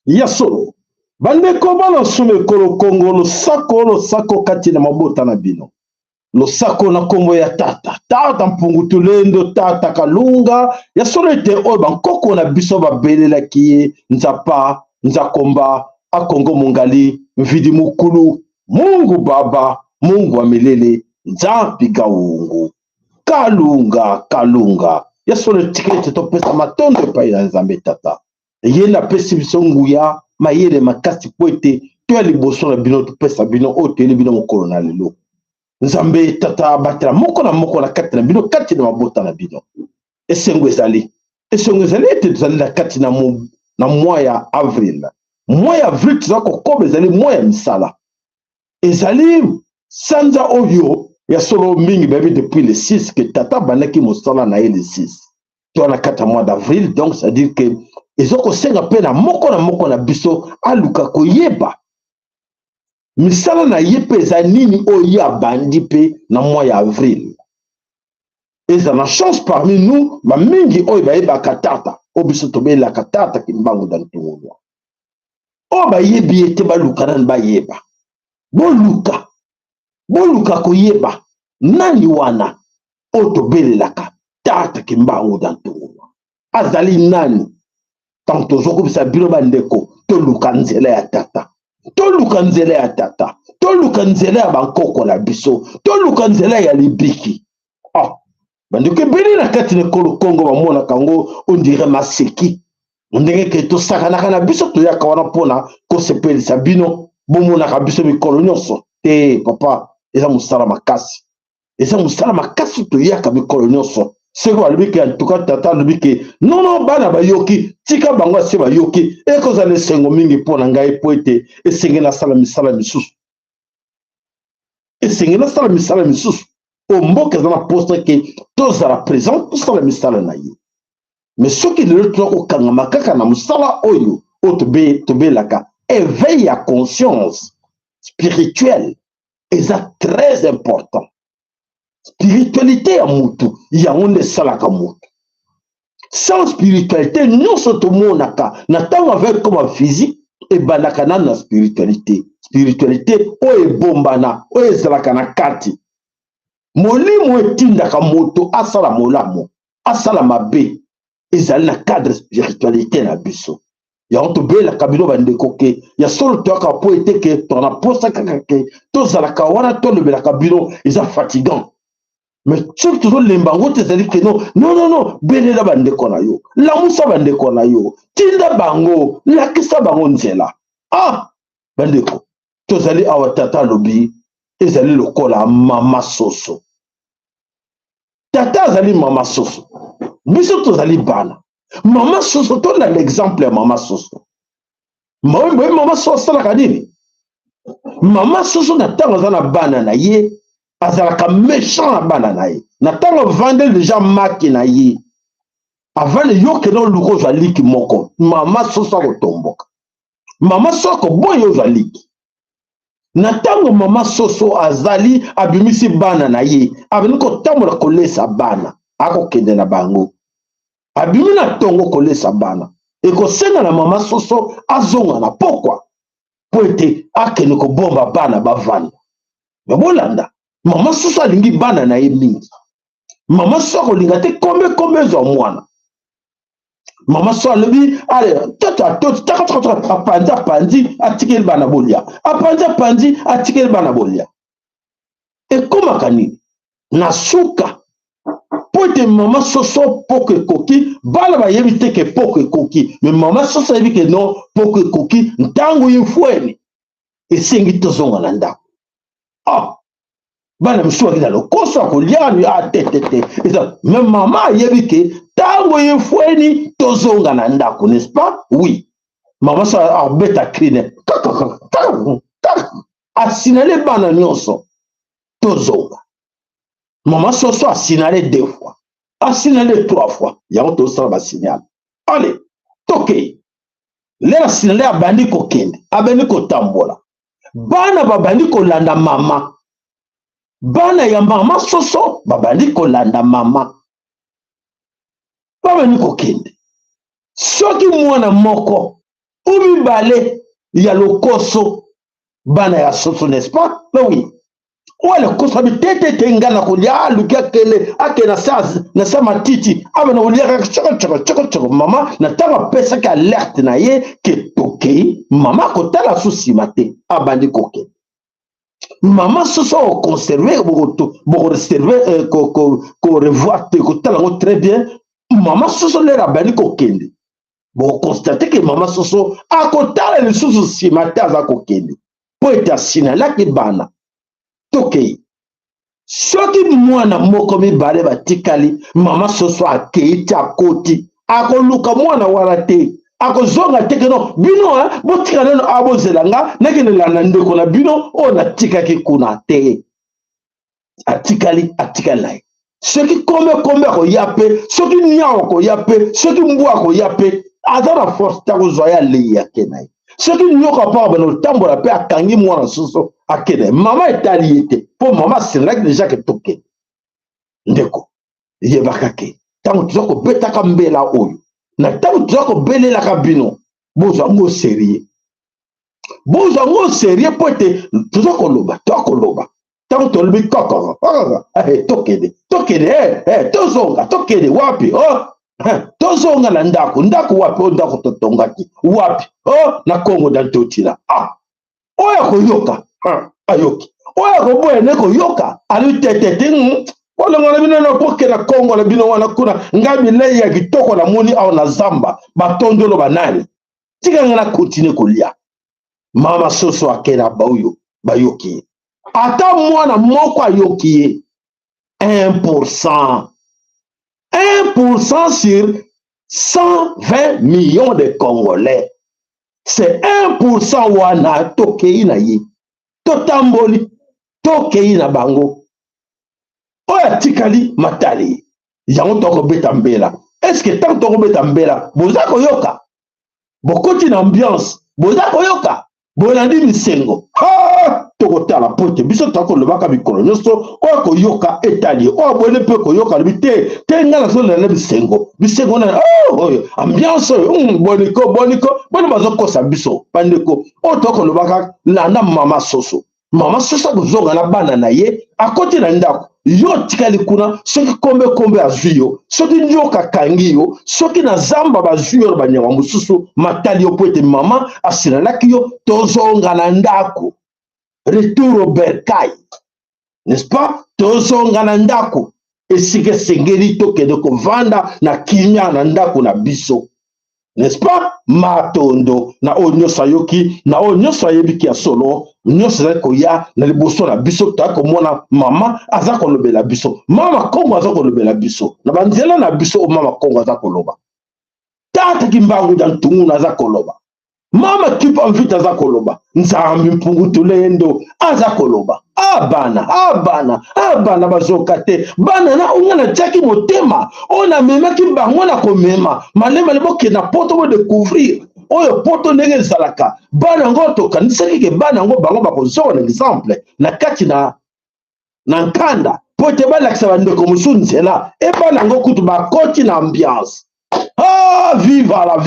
Yaso bande kobala sume kolo Kongo lo sako kati na mabota na bino lo sako na kombo ya tata mpungutulendo tata kalunga yaso ete o bankoko na biso babelela ki nzapa nzakomba akongo mungali mvidi mukulu Mungu baba Mungu wa milele nzampi gaungu kalunga yaso tikete to pesa matondo pa ila nzambe tata yena pesi biso nguya mayele makasi poete to liboso na bino to pesa bino o tele bino mokolo na lelo nzambe tata batela moko na kati na bino kati na mabota na bino esengo ezali ete tozali na kati na mois ya avril tozako kobe ezali mois ya misala ezali sanza oyo ya solo mingi babi depuis le 6 que tata banaki mosala na ye le 6 to na kati ya mois d'avril donc ça dire que ezoko senga pe na moko na biso aluka koyeba misala na ye pe eza nini oyo abandi pe na mois ya avril eza na chance parmi nous bamingi oyo bayebaka tata oyo biso tobelaka tata kimbangu da ntungulwa oyo bayebi ete baluka nani bayeba boluka koyeba nani wana oyo tobelelaka tata kimbangu da ntungulwa azali nani tant tozokobisa bino bandeko toluka nzela ya tata toluka nzela ya bankoko na biso toluka nzela ya libiki bandeko ebele na kati na ekolo Kongo bamonaka yango on dirait maseki ndenge ke tosakanaka na biso toyaka wana mpona kosepelisa bino bomonaka biso mikolo nyonso te papa eza mosala makasi toyaka mikolo nyonso seko balobi ke antuka tata alobi ke non bana bayoki tika bango ase bayoki ekozala esengo mingi mpo na ngai po ete esenge nasala misala misusu omboka eza na poste ke tozala présent tosala misala na ye mais soki lelo toza kokangama kaka na mosala oyo tobelaka éveil ya conscience spirituelle eza très important. Spiritualité ya mutu yango nde esalaka mutu. Sans spiritualité nyonso tomonaka na ntango avec comme physique ebandaka nanu na spiritualité oyo ebombana oyo ezalaka na kati molimo etindaka moto asala molamu asala mabe ezali na cadre spiritualité na biso yango tobelaka bino bandeko ke ya solo toyaka po ete ke tona posa kaka ke tozalaka wana tolobelaka bino eza fatigant. Mais soki tozolemba yango te ezali ke non belela bandeko na yo lamusa bandeko na yo tinda bango lakisa bango nzela bandeko tozali awa tata alobi ezali lokola mama soso. Tata azali mama soso biso tozali bana mama soso tona l'exemple ya mama soso mama soso asalaka nini mama soso na ntango aza na bana na ye azalaka méchant na bana na ye na ntango vande déjà maki na ye avant yoke na oluka ozwa liki moko mama soso akotomboka mama soso akoboya ozwa liki na ntango mama soso azali abimisi bana na ye abimi kotambola kolesa bana akokende na bango abimi na tongo kolesa bana ekosenga na mama soso azonga na pokwa po ete akende kobomba bana bavanda. Me bolanda mama susu alingi bana na ye mingi. Mama susu akolinga te kombe zwa mwana. Mama susu alobi ale apandi atikeli bana bolia. Apandi atikeli bana bolia. Ekomaka nini na suka po ete mama soso poko ekoki bana bayebi te ke poko ekoki, me mama soso ayebi ke non poko ekoki ntango yefweni esengi tozonga na ndako. Bana misusu akita lokoso akolia te me mama ayebi ke ntango yefweni tozonga na ndako, n'est-ce pas? Oui. Mama soso abeta krine asinale bana nyonso tozonga. Maman soso a signalé 2 fois, a signalé 3 fois. Il y a un ça va signaler. Allez, toké. Là signalé a bandi ko kende, a bandi ko tambola. Bana ba bandi ko landa mama. Bana ya mama soso ba bandi ko landa mama. Ba bandi ko kende. Soki mwana moko umi bale ya lokoso bana ya soso, n'est-ce pas? Oui. Wale kosabi tete ngana kulia lukia kele ake na sa matiti aba na ulia choko mama na tanga pesa ka alerte na ye ke toke mama kotala susi mate abandi koke mama soso conserver bo reserver ko revoir te kotala ngo très bien mama soso le abandi kokende bo constater que mama soso akotala le susi mate aza kokende po eta sina la ke bana. Toke soki mwana moko mibale batikali mama soso akeiti akoti akoluka mwana wana te akozonga te keno bino botika neno abozelanga nekenela ndeko na bino o natikaki kuna te atikali naye soki kombe akoya pe soki niao akoya pe soki mbu akoya pe aza na force ta kozwa ya lei yake naye soki nyoka pa bano tambola pe akangi mwana soso akene mama etali ete po mama sinaki deja ke toke ndeko yebaka ke tango tozako betaka mbela oyo na tango tozako belelaka bino bozwa ngo sérieux po ete tozakoloba tango tolobi kaka tokende tozonga tokende wapi tozonga na ndako wapi ndako totongaki wapi na Kongo dantotila oya koyoka ayoki oya koboya ne koyoka ali tete kolongola bino na poke na Kongo na bino wana kuna ngabi lei ya kitoko na moni au na zamba batondolo banani tika ngana continue kolia mama soso akena bauyo bayoki ata mwana moko ayoki 1% sur 120 millions de Congolais. C'est 1% wana tokei na ye. Totamboli tokei na bango. Oya tikali matali. Yango toko betambela. Est-ce que tant toko betambela, boza koyoka? Bokoti na ambiance, boza koyoka? Bolandi misengo. Toko tala pote biso tako lobaka mikolo nyonso oya koyoka etali oya bwene pe koyoka lobi te ngala so na bisengo na ambiance boniko bone bazokosa biso bandeko oyo toko lobaka landa mama soso kozonga na bana na ye akoti na ndako yo tikali kuna soki kombe azwi yo soki nyoka kangi yo soki na zamba bazwi yo banyama mosusu matali yo po ete mama asinalaki yo tozonga na ndako. Retour au bercail, n'est-ce pas? Tozonga na ndako esike sengeli tokende kovanda na kimia na ndako na biso, n'est-ce pas? Matondo na onyoso ayoki na onyoso ayebiki ya solo nyonso ezali koya na liboso na biso toyaki komona mama aza kolobela biso mama Kongo aza kolobela biso na banzela na biso mama Kongo aza koloba tata kimbangu ja ntunguna aza koloba mama kipa mvita aza koloba nzambi mpungutulendo aza koloba abana bazoka te bana na unga na tiaki motema ona memaki bango na komema malema leboke na poto bo découvrir oyo poto ndenge ezalaka bana ngo tokanisaki ke bana ngo bango bakozwa na exemple na kati na nkanda po te balakisa bandeko mosusu nzela e bana ngo kutu bakoti na ambiance. Viva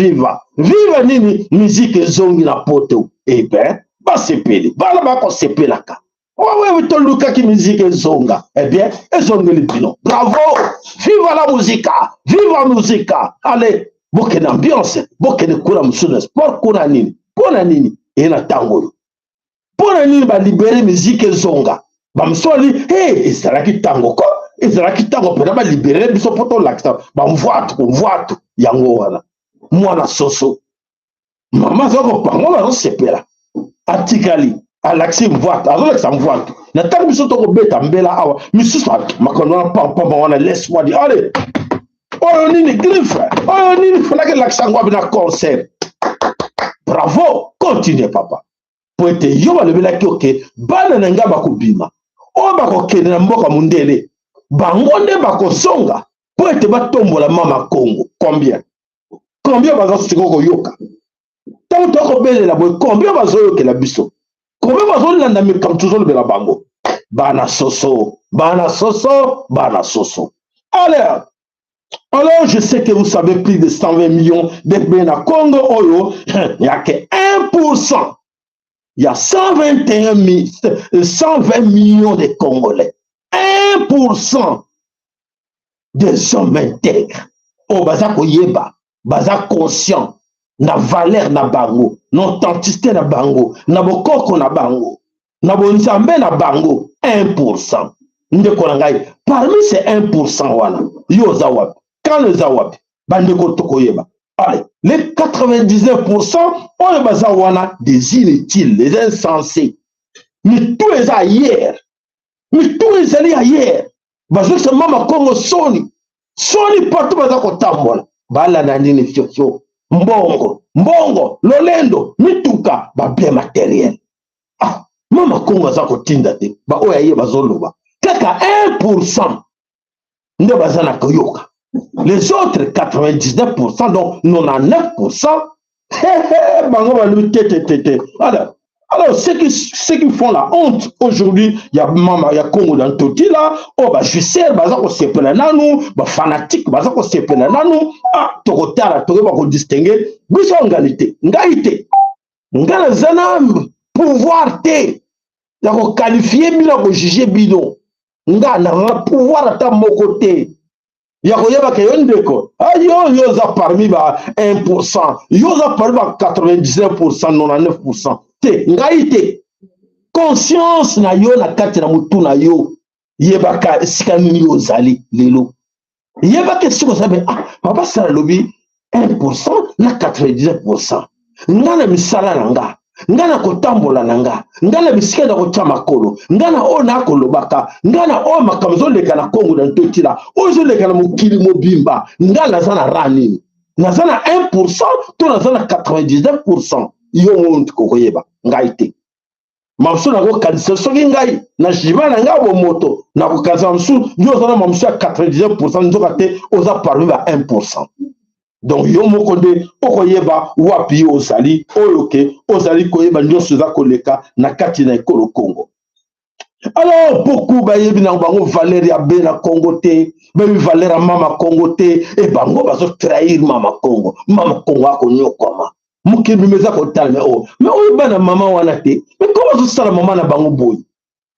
nini musique zongi na poto. Eh ben, basepeli bana bakosepelaka owewe tolukaki musique ezonga eh bien ezongeli bino bravo viva la musica viva musica allez bokene ambiance bokene kula musuna sport kuna nini ena tangolo pona nini balibere musique ezonga bamsoli hey ezalaki tango ko ezalaki tango pena balibere biso poto lakisa bamvoatu yango wana mwana soso mama zoko pango bazosepela atikali alaxi mvoatu azolakisa mvoatu na tango biso tokobeta mbela awa misusu makono wana pampamba wana laisse-moi dire allez oyo nini griffe oyo nini fanaki lakisa yango abi na concert bravo continue papa po ete yo balobelaki oke bana na nga bakobima oyo bakokende na mboka mundele bango nde bakosonga po ete batombola mama Congo combien bazosiko koyoka ntango tokobelela boye combien bazoyokela biso combien bazolanda makambo tozolobela bango bana soso alors je sais que vous savez plus de 120 millions de Bena Congo oyo il n'y a que 1%. Il y a 120 millions de Congolais. 1% des hommes intègres. Oh, baza koyeba, baza conscient, na valeur na bango, na authenticité na bango, na bokoko na bango, na bonzambe na bango, 1%. Ndeko na ngai, parmi ces 1% wana, yo za wapi, quand le za wapi, bandeko tokoyeba. Allez, les 99%, on baza wana des inutiles, des insensés. Mais tout est ailleurs. Mais tout est allé ailleurs. Bazo se mama Congo soni partout baza kotambola. Bala na nini fio. Mbongo, lolendo, mituka, ba bien matériel. Ah, mama Congo za kotinda te. Ba oya ye bazoloba. Kaka 1% nde baza na koyoka. Les autres 99%, donc 99%, alors ceux qui font la honte aujourd'hui, il y a Mama, il y a Congo dans tout là, oh bah je sais, bah ça c'est pas nanou, bah fanatique, bah ça c'est pas nanou, ah tokotara, tokeba distinguer, biso ngalité, ngala zana pouvoir te, ya ko qualifier bila ko juger bidon, ngana pouvoir ata mokote. Yakoyeba ke yondeko yo za parmi ba 1% yo za parmi ba 99% 99% te ngaite conscience na yo na kati na mutu na yo yebaka sika nini yo zali lelo yebaka siko sabe papa sala lobi 1% na 99% ngana misala nanga ngana kotambola nanga ngana bisika na kotya makolo ngana ona kolobaka ngana o makamzo leka na Congo na ntotila ozo leka na mukili mobimba ngana zana rani na zana 1% to na zana 99% yo muntu kokoyeba ngaite mamsu na ko kanisa soki ngai na jima na ngabo moto na ko kanisa mamsu yo zana mamsu 99% nzoka te oza parmi ba 1%. Donc yo mokonde okoyeba wapi ozali oyoke ozali koyeba nyonso za koleka na kati na ekolo Congo. Alors beaucoup bayebi na bango valeur ya Bena Congo te, bayebi valeur ya mama Congo te, et bango bazo trahir mama Congo akonyokoma. Mukibi meza ko talme mais oyiba na mama wana te, mais comment ça sala mama na bango boy?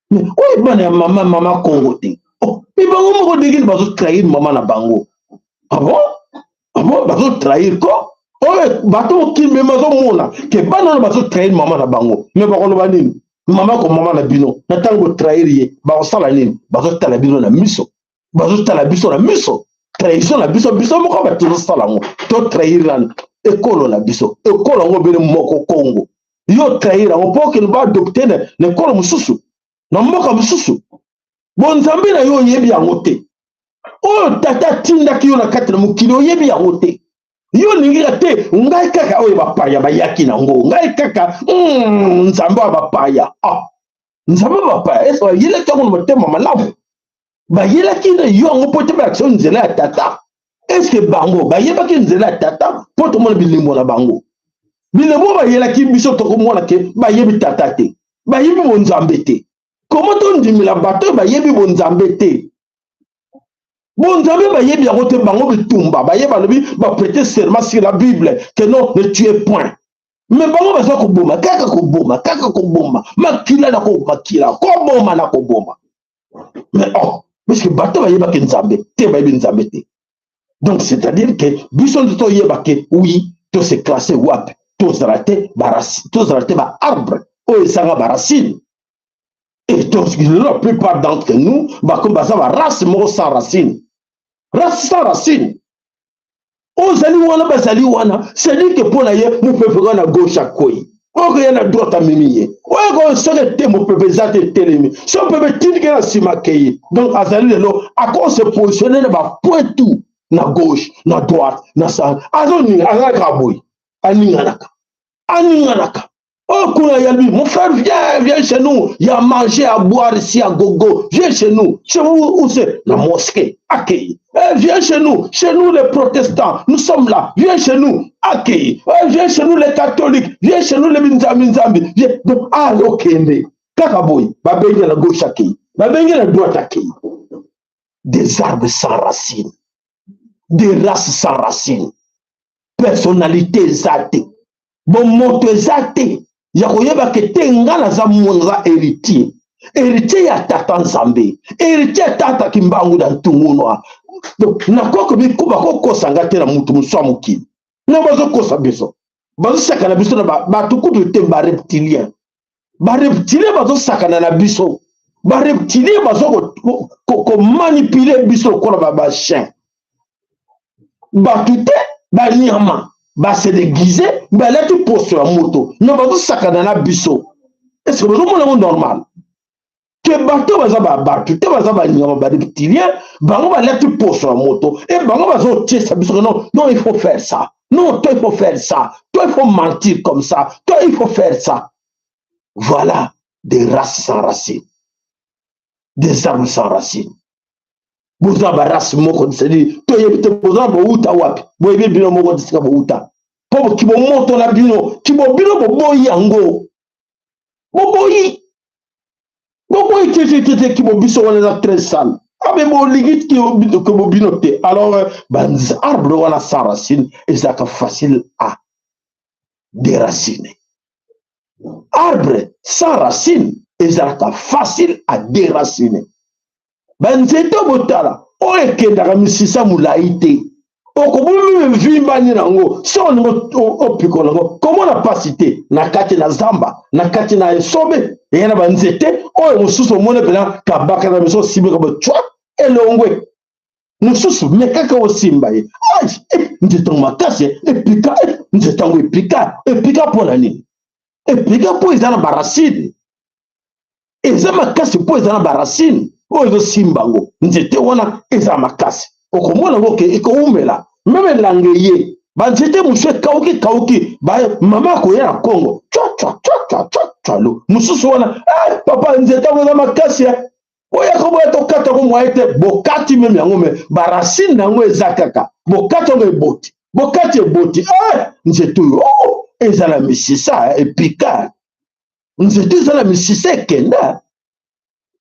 Mais oyiba na mama Congo te. Oh, mais bango moko degil bazo trahir mama na bango. Ah bon? Abo bazo trahir ko oye bato ki me mazo mona ke bana bazo trahir mama na bango me bakolo banini mama ko mama na bino na tango trahir ye ba osala nini bazo tala bino na miso bazo tala biso na miso trahison na biso moko ba to sala ngo to trahir lan ekolo na biso ekolo ngo bele moko Congo yo trahir ngo poke ba adopter na ekolo mususu na mboka mususu bonzambe na yo yebi yango te. Oh tata tinda kiyo na kati na mukili oyebi yango te yo ningira te ngai kaka oyo bapaya bayaki nango ngai kaka nzambe wa bapaya nzambe bapaya eso yele tango na motema malamu bayelaki na yo yango po te ba action nzela ya tata est-ce que bango bayebaki nzela ya tata po to mona bilembo na bango bilembo bayelaki biso to komona ke bayebi tata te bayebi bonzambe te comment on ndimila bato bayebi bonzambe te. Bon, Nzambe bayebi yango te bango bitumba bayeba lobi ba prêter serment sur la Bible que non ne tuez point. Mais bango baza koboma kaka koboma makila na ko makila koboma na koboma. Mais oh, parce que bato ba yeba ke nzambe te ba yebi nzambe te. Donc c'est-à-dire que biso to yeba ke oui to se classer wap to zaraté ba arbre o esanga ba racine. Et donc la plupart d'entre nous ba comme baza ba race moko sans racine. Race sans racine. Ozali wana bazali wana, c'est lui que pour naye mu pepe na gauche à koi. Oko yana droite à mimiye. Oko sore te mu pepe zate telemi. So pepe tindi na sima keye. Donc azali lelo ako se positionner na ba point tout na gauche, na droite, na sa. Azoni azaka boy. Aninganaka. Oh, mon frère, viens chez nous. Il y a à manger, à boire ici à gogo. Viens chez nous. Chez vous, où c'est? La mosquée. Accueille. Viens chez nous les protestants. Nous sommes là. Viens chez nous. Accueille. Viens chez nous les catholiques. Viens chez nous les minzambi. Viens. Donc, ok, mais. Kakaboy. Babengue la gauche accueille. Babengue la droite accueille. Des arbres sans racines. Des races sans racines. Personnalité exaltée. Bon, moto exalté. Yakoyeba ke tenga na za mwana héritier. Héritier ya tata nzambe. Héritier ya tata kimbangu da ntungunwa. Donc na koko bi kuba koko sangate na mutu muswa mukini. Na bazo kosa biso. Bazo sakana biso na ba tukudu te ba reptilien. Ba reptilien bazo sakana na biso. Ba reptilien bazo ko manipuler biso ko na ba chien. Ba tuté ba nyama. Bah se déguiser, bah là tu poses sur la moto. Non, bah tout ça canana biso. Est-ce que vous avez un normal? Que bateau va tu te vas à nyama bah reptilien, bah on va là tu poses sur la moto. Et bah on va sortir ça biso. Non, il faut faire ça. Non, toi il faut faire ça. Toi il faut mentir comme ça. Toi il faut faire ça. Voilà des races sans racines, des arbres sans racines. Vous avez race moko c'est-à-dire toi il te pose un peu uta wapi. Vous avez bien moko de sika uta. Pour qui bon monte la bino, qui bon bino boboyi ango. Boboyi qui bon biso on est très sale. Ah mais bon ligit qui bon bino te. Alors ben arbre wana sans racine et ça facile à déraciner. Arbre sans racine et ça facile à déraciner. Ben c'est tout botala. O ekenda misisa mulaite. Okobumu vimba ni nango. So no pikolongo. Comment on n'a pas cité na kati na zamba, na kati na esobe. Et yana banzete o mususu mone pela kabaka na miso sibe ko chwa elongwe. Mususu mekaka o simba ye. Ai nzeto makase epika nzetango epika pona nini? Epika po izana barasini. Eza makase po izana barasini. Oyo simbango nzete wana eza makasi okomona ngoke ekoumela meme langeye banzete muswe kauki ba mama ko ya Kongo cha lo mususu wana papa nzete wana makasi oya ko boto kata ko mwaite bokati meme yango me barasine nango ezakaka bokati ngo eboti nzete yo ezala misisa epika nzete ezala misisa kenda.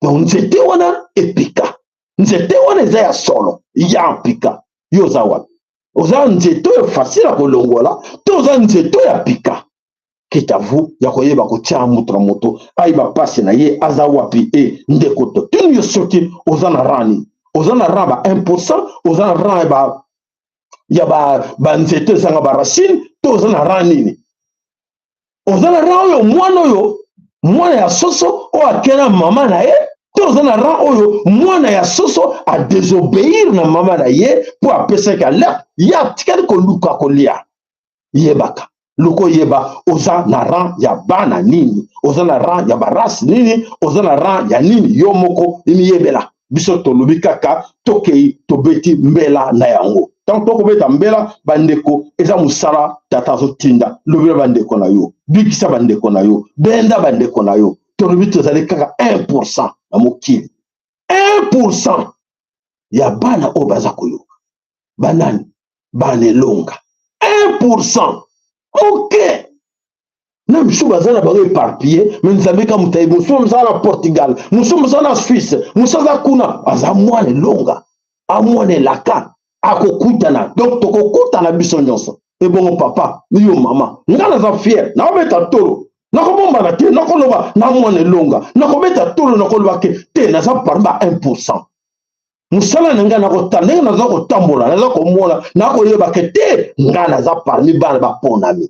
Donc nzete wana epika nzete wana eza ya solo ya pika yoza wapi oza nzete facile à kolongola to oza nzete ya pika kitavu ya koyeba kotia mutu na moto aiba pasi na ye aza wapi ndeko to tuni yo soki oza na rani oza na raba 1% oza na raba ya ba nzete zanga ba racine to oza na rani oza na rano yo mwana ya soso o akena mama na ye toza na ran oyo mwana ya soso a désobéir na mama na ye pour apesa ka la ya tikali ko luka ko lia yebaka luko yeba oza na ran ya bana nini oza na ran ya baras nini oza na ran ya nini yo moko yebela biso to lobi kaka tokei tobeti mbela na yango tant to ko beta mbela bandeko eza musala tata zo tinda lobela bandeko na yo bikisa bandeko na yo benda bandeko na yo to lobi to zali kaka 1% na mokili 1% ya bana o baza koyoka banani banelonga 1%. Ok na misu baza na bango éparpillé mais nzambe ka mutayi musu mza na Portugal musu mza na Suisse musu za kuna aza mwana longa amwana laka akokutana donc tokokutana biso nyonso et bon papa ni yo mama ngana za fier na beta tolo na ko bomba na te na ko loba na mone longa na ko beta tolo na ko loba ke te na za parba 1%. Musala nga na ko tande na za ko tambola na za ko mona na ko yeba ke te ngana za parmi bana ba ponami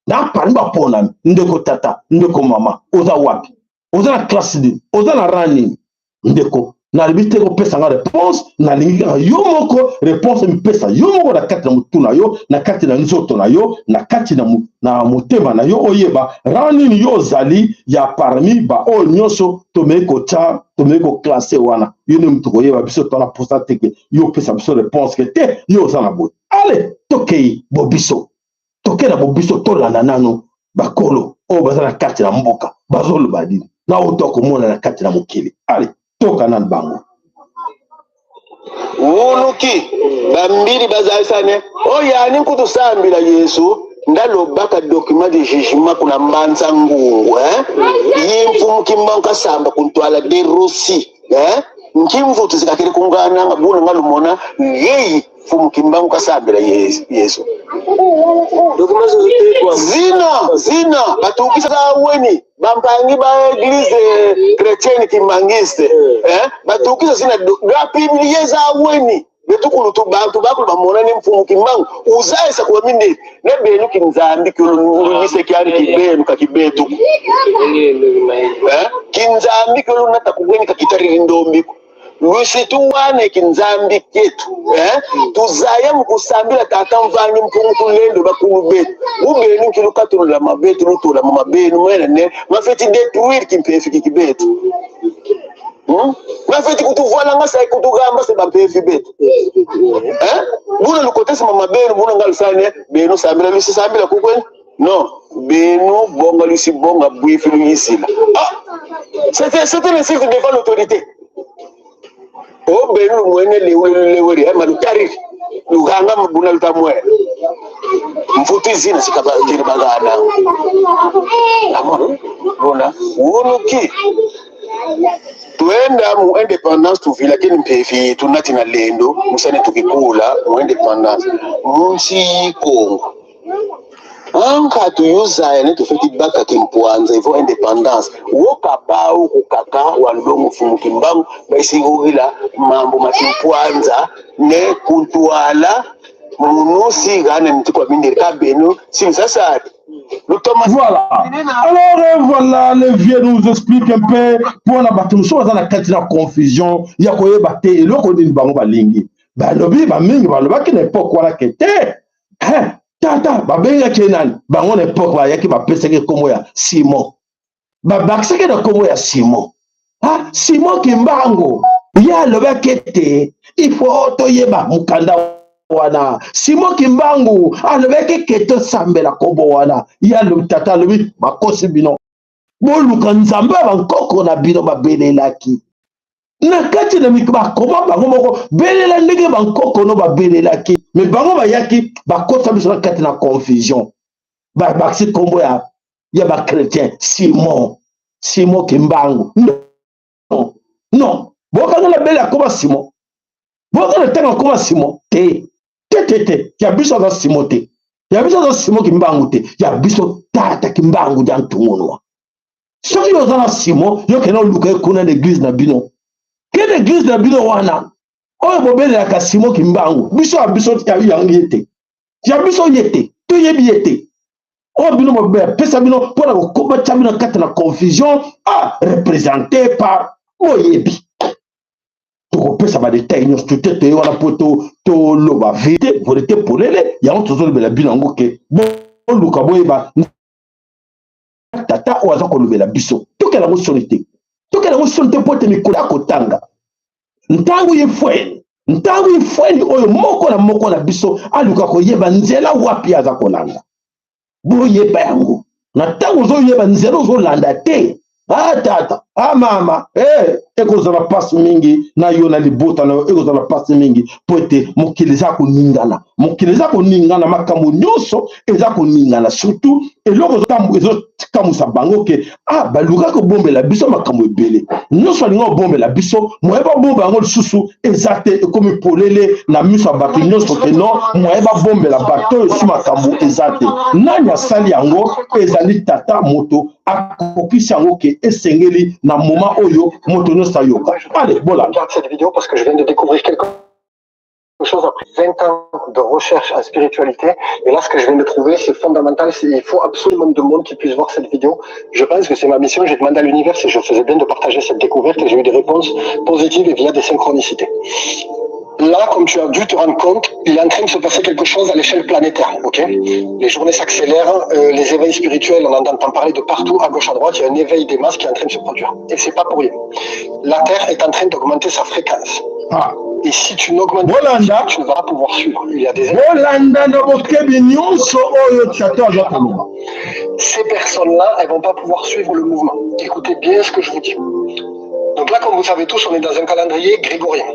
na parmi ba ponami ndeko tata ndeko mama oza wapi oza na classe de oza na rani ndeko na libite ko pesa nga réponse na lingi yo moko réponse mi pesa yo moko na kati na mutuna yo na kati na nzoto na yo na kati na motema na yo oyeba rani ni yo zali ya parmi ba o nyonso to meko cha to meko classer wana yo ni mtu koyeba biso to na posa teke yo pesa biso réponse ke te yo za na boy allez tokei bobiso tokei na bobiso to landa nano bakolo o baza na kati na mboka bazolo badini na otoko mona na kati na mokili allez toka na bango wuluki bambiri bazalisane oyani nkutusambila Yesu ndalobaka document de jugement kuna mbanza ngungu yimfumu kimbanka samba kuntwala de rosi nkimvutu zikakiri kungana ngabuna ngalumona yeyi fumu kimbangu kasambila Yesu zina batukisa za weni bampangi ba eglise chrétienne kimangiste batukisa zina gapimiliye za weni betukulu tu bantu bakulu bamona ni mfumu kimbangu uzaisa kwa minde nebenu kinzambi kulunise kyari kibenu kakibetu kinzambi kulunata kugweni kakitari ndombi lusituwane kinzambi ketu tuzaya mukusambila tata mvanyi mpungu tulendo bakulu betu ubenu kilukatulu la mabetu lutula mabenu mwene mafeti détruire kimpefi kikibetu mafeti kutuvala ngasa kutugamba se bampefi betu buna lukotesi mabenu buna ngalusane benu sambila lusi sambila kukweni non benu bonga lusi bonga bwifi luyisila c'était le cirque devant l'autorité o benu mwene leweri malutari luganga mbuna lutamwe mfutu izina sikaba kiri bagana bona unuki tuenda mu independence tuvila lakini mpefi tunati na lendo musane tukikula mu independence munsi Kongo anka tuyuza ene tufeti baka kimpwanza hivyo independence woka pao kukaka walongo fumu kimbangu baisi hila mambo makimpwanza ne kuntuala munusi gane mtikwa bindi kabenu simsasari. Voilà. Alors voilà, les vieux nous expliquent un peu pour la bataille. Nous sommes dans la confusion. Il y a quoi bataille et l'autre dit bango balingi. Bah lobi ba mingi ba loba qui n'époque quoi la kete. Tata ba benga kenan. Bango n'époque ba yaki ba peseke comme ya Simon. Ba baxeke de comme ya Simon. Simon kimbango. Ya loba kete. Il faut toyeba mukanda wana Simon kimbangu alobeke keto sambela kobo wana ya lutata lobi makosi bino boluka nzambe bankoko na bino babelelaki na kati na mikba koma bango moko belela ndenge bankoko no babelelaki me bango bayaki bakota biso na kati na confusion baxi kombo ya ba chrétien Simon kimbangu non bokanga la bela koma Simon bokanga tanga koma Simon te ya biso za Simote ya biso za Simo kimbangu te ya biso tata kimbangu ja ntungunwa soki yo za na Simo yo kena luka kuna l'église na bino ke l'église na bino wana oyo bobele ka Simo kimbangu biso ya yangi yete ya biso yete to yebi yete o bino bobele pesa bino pona ko koba chamina kata na confusion représenté par oyebi pesa ba détail nyos tout te wala poto to loba vite pour te polele ya on toujours bela binango ke bon luka boyeba tata oza ko lobela biso to kala mo sonité pote mikola kotanga ntango yefweni oyo moko na biso aluka ko yeba nzela wapi aza kolanda boyeba yango na tango zo yeba nzela zo landa te tata Ah mama, ekozala passe mingi na yo na libota na yo ekozala passe mingi po ete mokili eza koningana. Mokili eza koningana makambo nyonso eza koningana surtout eloko ezokamusa bango ke baluka kobombela biso makambo ebele. Nyonso alinga kobombela biso moyeba bomba yango lisusu eza te ekomi polele na miso ya bato nyonso ke non moyeba bombela bato esi makambo eza te. Nani asali yango ezali tata moto akokisi yango ke esengeli na moment oyo moto nyonso ayoka. Allez, voilà. Je regarde cette vidéo parce que je viens de découvrir quelque chose après 20 ans de recherche en spiritualité. Et là, ce que je viens de trouver, c'est fondamental. Il faut absolument de monde qui puisse voir cette vidéo. Je pense que c'est ma mission. J'ai demandé à l'univers si je faisais bien de partager cette découverte et j'ai eu des réponses positives et via des synchronicités. Là, comme tu as dû te rendre compte, il est en train de se passer quelque chose à l'échelle planétaire. Ok, les journées s'accélèrent, les éveils spirituels, on en entend parler de partout, à gauche, à droite, il y a un éveil des masses qui est en train de se produire. Et c'est pas pour rien. La Terre est en train d'augmenter sa fréquence. Et si tu n'augmentes pas, tu ne vas pas pouvoir suivre. Il y a des... Ces personnes-là, elles ne vont pas pouvoir suivre le mouvement. Écoutez bien ce que je vous dis. Donc là, comme vous savez tous, on est dans un calendrier grégorien.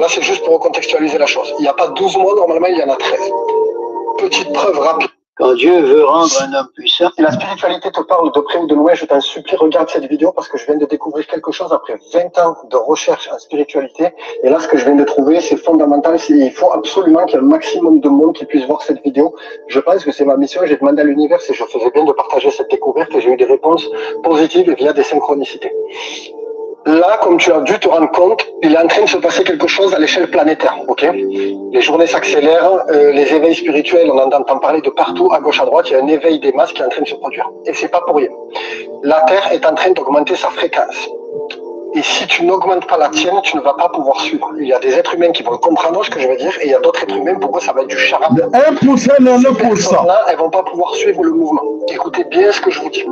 Là, c'est juste pour recontextualiser la chose. Il n'y a pas 12 mois, normalement, il y en a 13. Petite preuve rapide. Quand Dieu veut rendre un homme puissant. Si la spiritualité te parle de près ou de loin, je t'en supplie, regarde cette vidéo parce que je viens de découvrir quelque chose après 20 ans de recherche en spiritualité. Et là, ce que je viens de trouver, c'est fondamental. Il faut absolument qu'il y ait un maximum de monde qui puisse voir cette vidéo. Je pense que c'est ma mission. J'ai demandé à l'univers si je faisais bien de partager cette découverte et j'ai eu des réponses positives et via des synchronicités. Là, comme tu as dû te rendre compte, il est en train de se passer quelque chose à l'échelle planétaire. Ok, les journées s'accélèrent, les éveils spirituels, on en entend parler de partout, à gauche, à droite, il y a un éveil des masses qui est en train de se produire. Et c'est pas pour rien. La Terre est en train d'augmenter sa fréquence. Et si tu n'augmentes pas la tienne, tu ne vas pas pouvoir suivre. Il y a des êtres humains qui vont comprendre ce que je veux dire, et il y a d'autres êtres humains, pour eux, ça va être du charabia. De 1% à 9%. Là, elles vont pas pouvoir suivre le mouvement. Écoutez bien ce que je vous dis.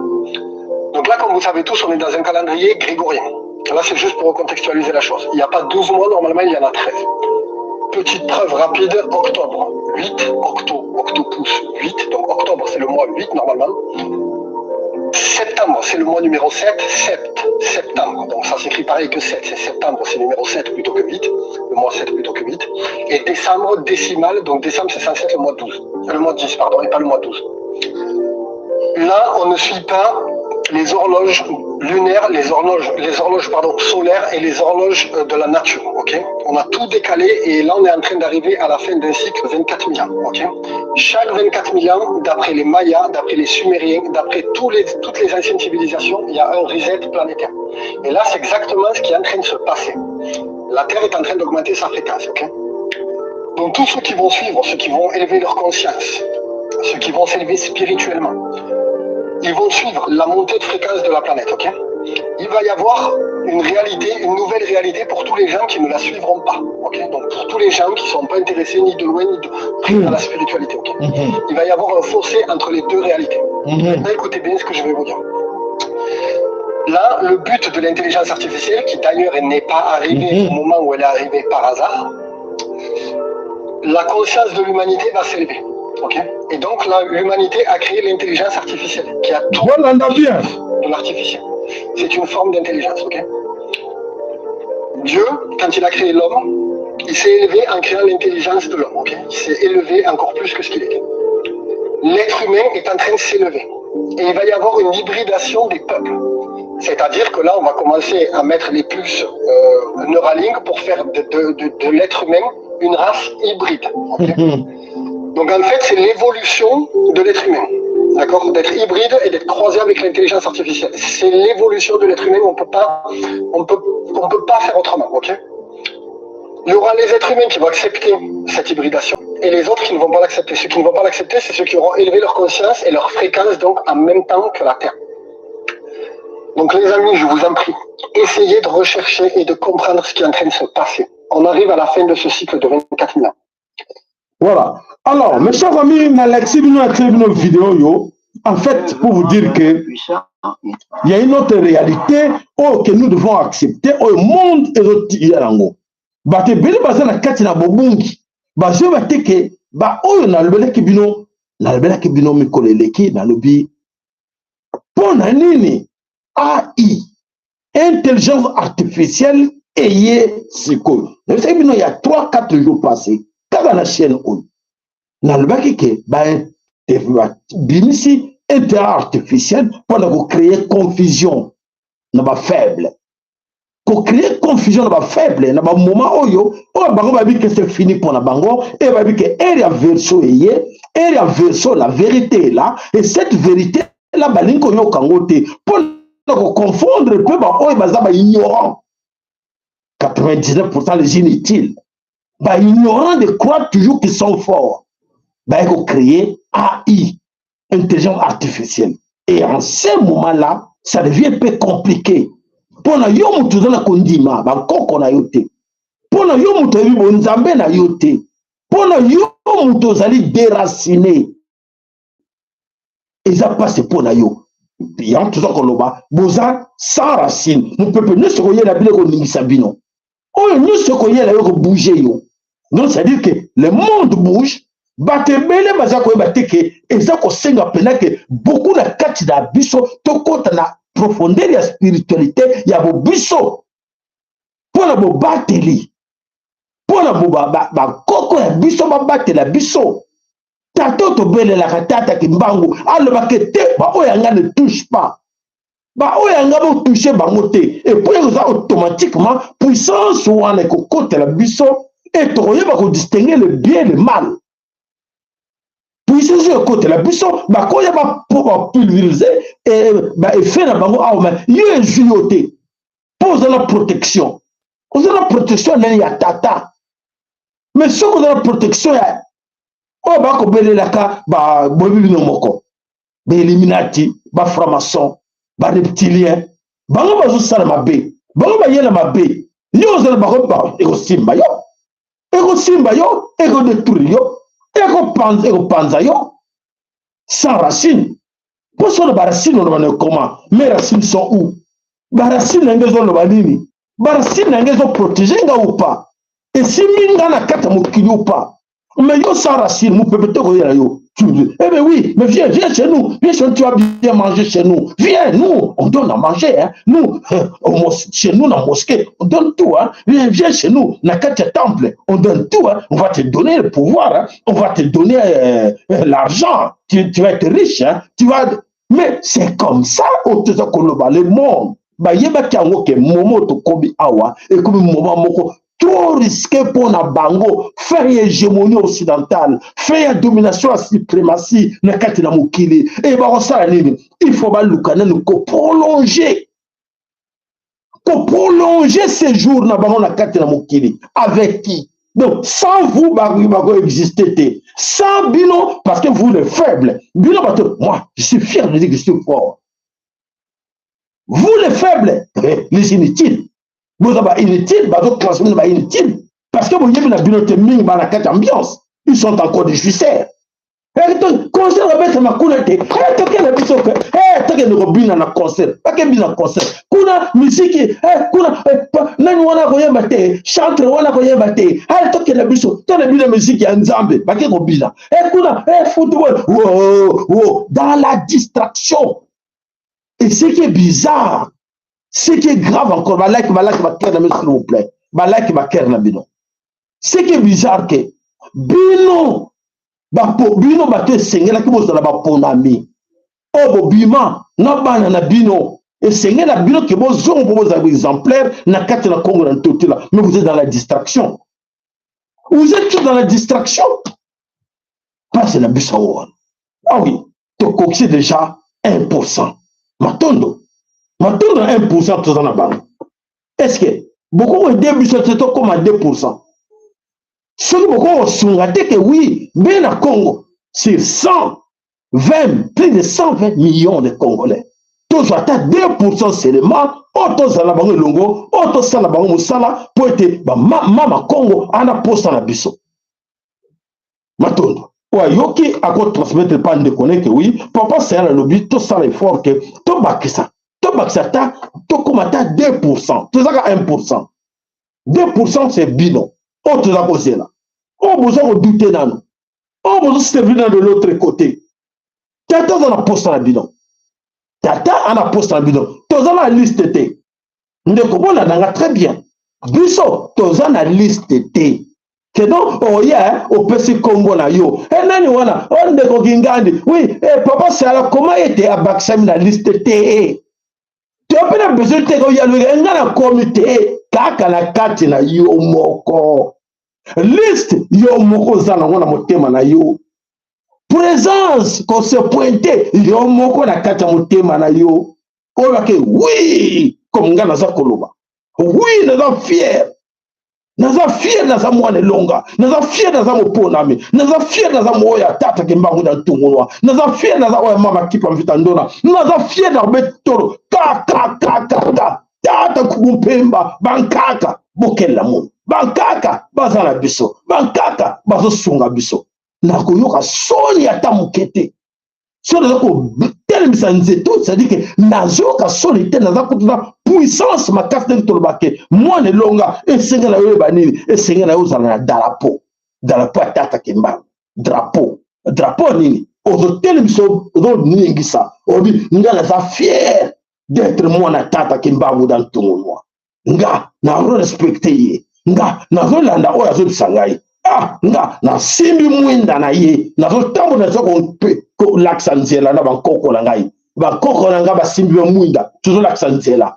Donc là, comme vous savez tous, on est dans un calendrier grégorien. Là, c'est juste pour recontextualiser la chose. Il n'y a pas 12 mois, normalement, il y en a 13. Petite preuve rapide, octobre, 8, octopus, 8. Donc octobre, c'est le mois 8, normalement. Septembre, c'est le mois numéro 7, septembre. Donc ça s'écrit pareil que 7. C'est septembre, c'est numéro 7 plutôt que 8. Le mois 7 plutôt que 8. Et décembre, décimal. Donc décembre, c'est censé être le mois 12. Le mois 10, pardon, et pas le mois 12. Là, on ne suit pas les horloges lunaires, les horloges solaires et les horloges de la nature. Ok, on a tout décalé et là on est en train d'arriver à la fin d'un cycle 24 000 ans. Ok, chaque 24 000 ans, d'après les Mayas, d'après les Sumériens, d'après toutes les anciennes civilisations, il y a un reset planétaire. Et là, c'est exactement ce qui est en train de se passer. La Terre est en train d'augmenter sa fréquence. Ok, donc tous ceux qui vont suivre, ceux qui vont élever leur conscience, ceux qui vont s'élever spirituellement, ils vont suivre la montée de fréquence de la planète, ok? Il va y avoir une réalité, une nouvelle réalité pour tous les gens qui ne la suivront pas, ok? Donc pour tous les gens qui ne sont pas intéressés ni de loin ni de près à la spiritualité, ok? Il va y avoir un fossé entre les deux réalités. Maintenant, écoutez bien ce que je vais vous dire. Là, le but de l'intelligence artificielle, qui d'ailleurs n'est pas arrivée au moment où elle est arrivée par hasard, la conscience de l'humanité va s'élever. Okay. Et donc là, l'humanité a créé l'intelligence artificielle, qui a tout de l'artificiel. C'est une forme d'intelligence. Okay. Dieu, quand il a créé l'homme, il s'est élevé en créant l'intelligence de l'homme. Okay. Il s'est élevé encore plus que ce qu'il était. L'être humain est en train de s'élever. Et il va y avoir une hybridation des peuples. C'est-à-dire que là, on va commencer à mettre les puces Neuralink pour faire de l'être humain une race hybride. Okay. Donc en fait, c'est l'évolution de l'être humain, d'accord? D'être hybride et d'être croisé avec l'intelligence artificielle. C'est l'évolution de l'être humain, on peut pas faire autrement, ok? Il y aura les êtres humains qui vont accepter cette hybridation et les autres qui ne vont pas l'accepter. Ceux qui ne vont pas l'accepter, c'est ceux qui auront élevé leur conscience et leur fréquence donc en même temps que la Terre. Donc les amis, je vous en prie, essayez de rechercher et de comprendre ce qui est en train de se passer. On arrive à la fin de ce cycle de 24 000 ans. Voilà. Alors, mes chers amis, dans la vidéo, en fait, pour vous dire que il y a une autre réalité que nous devons accepter au monde et au bate bele baza na kati na bobungi bazo bateke ba oyo na lobelaki bino mikolo eleki na lobi pona nini AI intelligence artificielle ayez sikoyo. Il y a 3-4 jours passés, quand la chaîne na le baki ke bimisi intelligence artificielle pour créer confusion na ba faible. Pour créer confusion na ba faible na ba moment oyo bango ba bi que c'est fini pour na bango et ba bi que area verso eye area verso la vérité est là et cette vérité là balinko yo kangote pour confondre peu ba oyo baza ba ignorant 99% les inutiles ba ignorant de croire toujours qu'ils sont forts ba il faut créer AI intelligence artificielle et en ce moment là ça devient un peu compliqué. Pona yo mutu zala kondima ba koko na yote pona yo mutu ebi bonzambe na yote pona yo mutu zali déraciné eza passe pona yo bien tout ça koloba boza sans racine mu peuple ne se koyela bile ko ningisa bino oyo ne se koyela yo ko bouger yo donc ça veut dire que le monde bouge batebele baza koyeba teke eza ko senga pena que beaucoup na kati da biso to kota na profondeur ya spiritualité ya bobiso pona bo bateli pona bo ba koko ya biso ba batela biso tato to belela katata kimbangu aloba ke te ba oyanga ne touche pas ba oyanga bo toucher bango te et puis ça automatiquement puissance wana ko kotela biso et to yeba ko distinguer le bien et le mal. Puissance au côté la puissance bah quand il y a pour pulvériser et bah et faire la bango ah mais il y a juilloté pose la protection on a la protection là il y a tata mais ce qu'on a la protection ya oh bah ko bele la ka bah bobi no moko ba Illuminati ba franc-maçon ba reptilien bango ba zo sala mabe bango ba yela mabe yo zo ba ko ba ego simba yo ego détruire yo ego panza yo sans racine. Pour ça, les racines, on va comment? Mes racines sont où? Les racines, elles sont les racines, elles sont protégées ou pas? Et si minga na kata mokili ou pas? Mais yo sans racine, mon peuple te regarde yo. Eh bien oui, mais viens chez nous, tu vas bien manger chez nous. Viens, nous, on donne à manger, hein. Nous, chez nous, dans la mosquée, on donne tout, hein. Viens chez nous, dans le temple, on donne tout, hein. On va te donner le pouvoir, hein. On va te donner l'argent, tu vas être riche, hein. Mais c'est comme ça, le monde. Bah, yeba kiango ke momo to kobi awa, et comme momo moko, trop risqué pour na bango, faire hégémonie occidentale, faire domination à suprématie, na kati na mokili, et bah, ça, il faut pas nous prolonger ces jours na bango na kati na mokili. Avec qui? Donc, sans vous, bah, exister. Sans Bino, parce que vous, les faibles, Bino, moi, je suis fier de dire que je suis fort. Vous, les faibles, les inutiles, vous avez inutiles, vous avez inutiles, parce que vous avez la Bino, ambiance, ils sont encore des juiceurs. Concert avec ma kunate, tokena bisoke, tokena robina na concert, pakebina concert. Kuna musique, kuna nani wana koyeba te, chantre wana koyeba te. Tokena biso, tokena bina musique ya nzambe, pake robina. Kuna football, dans la distraction. Et ce qui est bizarre, ce qui est grave encore, ma s'il vous plaît, ce qui est bizarre que Bino bino bato sengela ki bozala baponami obo bima na bana na bino et sengela bino ke bozongo po bozala exemplaire na kati na Congo na totila mais vous êtes dans la distraction dans la distraction parce que la biso ah oui to coxé déjà 1% matondo 1% tout na bango est-ce que beaucoup de début c'est comme à 2%. Ce que beaucoup sont que oui, bien à Congo, c'est plus de 120 millions de Congolais. Tous à 2% seulement, autos à la banque longo, autos à la banque moussala, pour être mama Congo, à la poste à la bisso. Matondo. Ouais, yoki à quoi transmettre pas de connaître que oui, papa c'est un lobby, tout ça l'effort que, tout bakisa, tout comme à 2%, tout ça à 1%. 2% c'est bidon. Oh, tu as posé là. Oh, vous avez douté dans nous. Oh, vous avez servi de l'autre côté. Tata dans la poste à la bidon. Tata en la poste à la bidon. Tous dans la liste était. ndeko bona nanga très bien biso toza na liste te que donc oya opesi kombo na yo nani wana ndeko Kingandi oui papa Sala comment était abakisami na liste te tu as pas besoin de ko ya ngana comité kaka na kati na yo moko liste yo moko za na ngona motema na yo présence qu'on se pointer yo moko na kati ya motema na yo oyo ke oui comme ngana za koloba oui naza fier naza mwana longa naza fier naza moponami naza fier naza moya tata Kimbangu na ntungunwa naza fier naza oya mama kipa mvita ndona naza fier na betoro kaka tata kumpemba bankaka bokella mu bankaka bazala biso bankaka bazosunga biso nakoyoka soni ata mokete so naza kotelemisa nzeto c'est-à-dire que nazoyoka soni te naza kotuna puissance makasi ndenge tolobake mwana elonga esengela yo yeba nini esengela yo ozala na drapeau ya tata Kimbangu drapeau nini ozotelemisa ozoningisa obi nga naza fier d'être mwana tata Kimbangu dans ntungunwa nga narespecte ye nga nazolanda oyo azobisa ngai nga nasimbi mwinda na ye nazotambola naza kolakisa nzela na bankoko na ngai bakoko na ngai basimbi mwinda tozolakisa nzela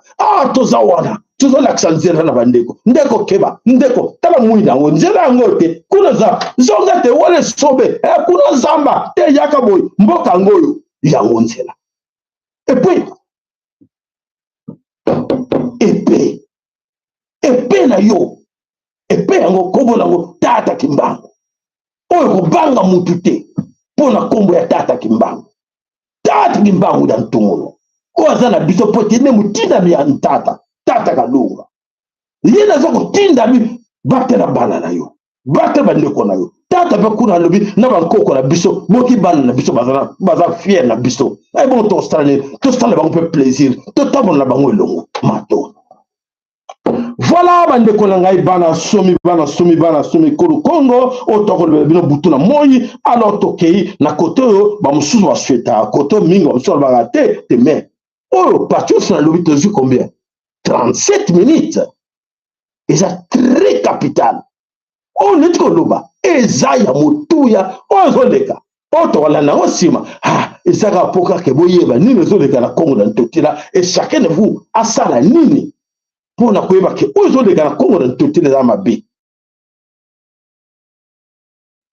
toza wana tozolakisa nzela na bandeko ndeko keba ndeko tala mwinda yango nzela yango te kuna zonga te wale sobe kuna zamba te yaka boye mboka yango oyo yango nzela epuis epe na yo epe yango kombo nango tata Kimbangu oyo kobanga mutu te mpona kombo ya tata Kimbangu da ntunguno oyo aza na biso po te ne motindami ya tata Kalunga ye naza kotindami batela bana na yo batela bandeko na yo tata mpe kuna alobi na bankoko na biso boki bana na biso baza fier na biso bon tosala bango mpe plaisir totambola na bango elongo matona. Voilà bandeko na ngai bana somi kolo Congo otoko le bino butuna moyi alors tokei na koto yo ba mususu ba sweta koto mingi ba mususu ba raté te mais oh Patrice na lobi tozu combien 37 minutes et ça très capital on est ko loba eza ya motuya ozoleka otowala na osima ezaka poka ke boyeba nini ozoleka na Congo na ntotila et chacun de vous a ça la nini pour na koyeba ke ozoleka na Congo na ntotila za mabe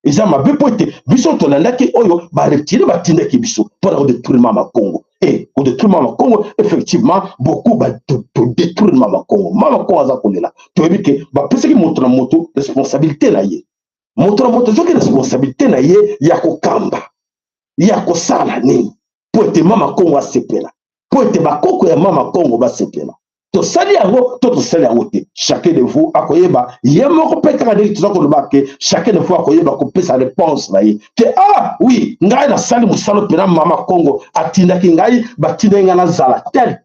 eza mabe po ete biso tolandaki oyo baretire batindaki biso mpona kodétruire mama Congo et kodétruire mama Congo effectivement beaucoup détruire mama Congo aza kolela toyebi ke bapesaki moto na moto responsabilité na ye moto na moto zoki responsabilité na ye ya kokamba ya kosala nini po ete mama Congo asepela po ete bakoko ya mama Congo basepela tosali yango tosali yango te chacun de vous akoyeba ye moko mpe kaka ndenge toza koloba ke chacun de vous akoyeba kopesa réponse na ye ke oui ngai nasali mosala mpena mama Congo atindaki ngai batindaki ngai nazala tel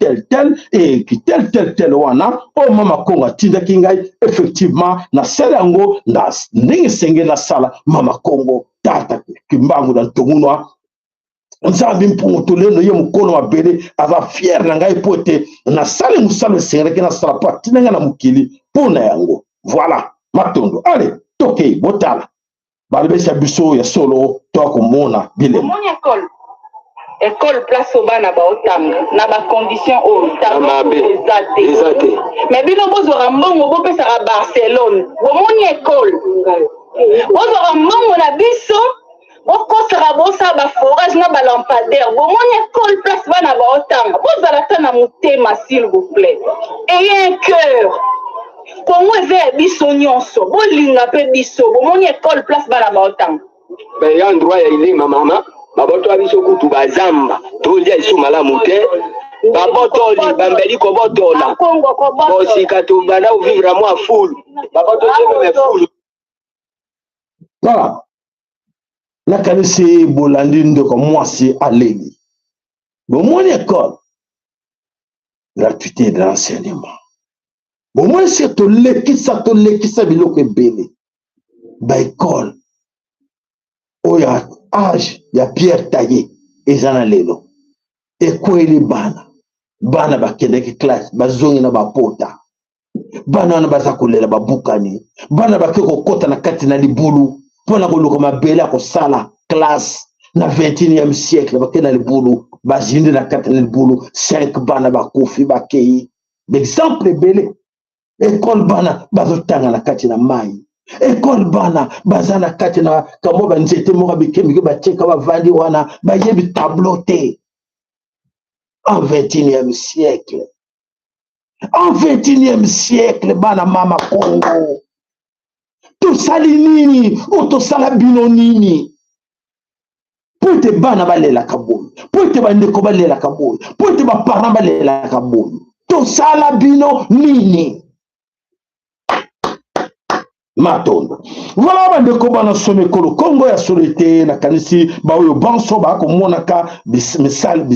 tel wana oyo mama Congo atindaki ngai effectivement nasali yango na ndenge esengeli nasala mama Congo tata Kimbangu na ntongunwa nzambi mpungutu leno ye mukolo mabele aza fier na ngai po ete nasali mosala esengelaki nasala po atina ngai na mokili mpona yango voilà matondo ale tokei botala balobesa biso ya solo toa komona bilemo école place au bana baotanga na ba condition oyo eza te mais bino bozora mbongo bopesaka Barcelone bomoni école bozora mbongo na biso bokosaka bosa ba forage na ba lampadaire bomoni école place bana baotanga bozala ta na motema s'il vous plaît ayez un cœur Congo eza ya biso nyonso bolinga mpe biso bomoni école place bana baotanga ya ndroit ya ilima mama baboto ya biso kutu bazamba tolia isu malamu te babotoli bambeli kobotola bosika tobanda ovivre mwa fulu babotoli fulu voilà nakanisi bolandi ndeko mwasi aleli bomoni école gratuité de l'enseignement bomoni si tolekisa biloko ebele baekole oyo age ya Pierre Taillé eza na lelo ekweli bana bana bakendeki classe bazongi na bapota bana wana baza kolela babukani bana bake kokota na kati na libulu mpona koluka mabele ya kosala classe na 21e siècle bake na libulu bazindi na kati na libulu 5 bana bakufi bakei d'exemple ebele ekole bana bazotanga na kati na mai ekole bana baza na kati na kamwa banzete moko bikemike batieka bavandi wana bayebi tableau te en 21e siècle. En 21e siècle, bana mama Congo. To sali nini, o to sala bino nini. Pote bana balela kaboy. Pote bandeko balela kaboy. Pote ba parents balela kaboy. To sala bino nini. Matondo. Voilà bandeko bana some kolo Congo ya solete na kanisi ba oyo banso ba ko monaka misala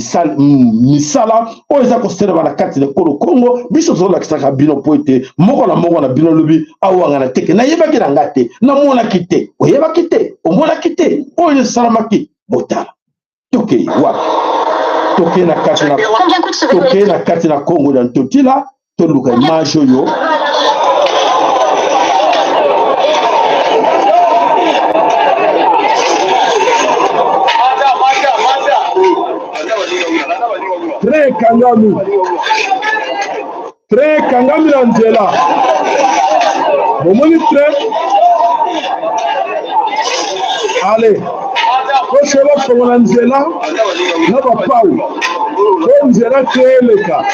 o eza ko sere bana kati na kolo Congo biso zo la kisaka bino poete moko na bino lobi awanga na teke na yeba ki na ngate na mona kite o yeba kite o mona kite o ye salamaki botala toke wa toke na kati na Congo dans totila to luka image yo Très kangami na nzela bomoni très allez kosheba kongo na nzela na bapau ko nzela keleka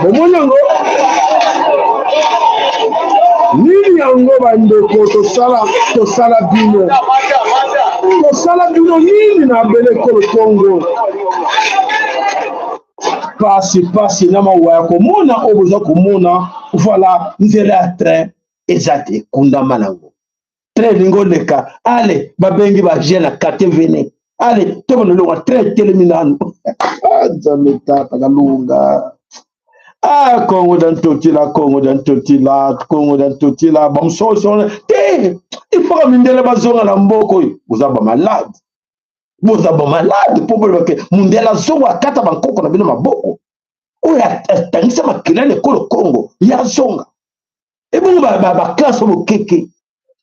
bomoni yango nini yango bandeko tosala bino nini na bele kolo Congo pasi na mawaya komona oboza komona voilà nzela ya train ezate kunda manango train lingo leka ale babengi ba jeune kate vene ale tobono lo train teleminano nzambe tata kalunga Congo dans totila bamso te il faut que mindele bazonga na mboko vous êtes malade. Vous êtes malade pour que Mundela Zonga kata bankoko na bino maboko. Oya tangisa makila le Congo ya zonga. Et bon ba classe mo keke.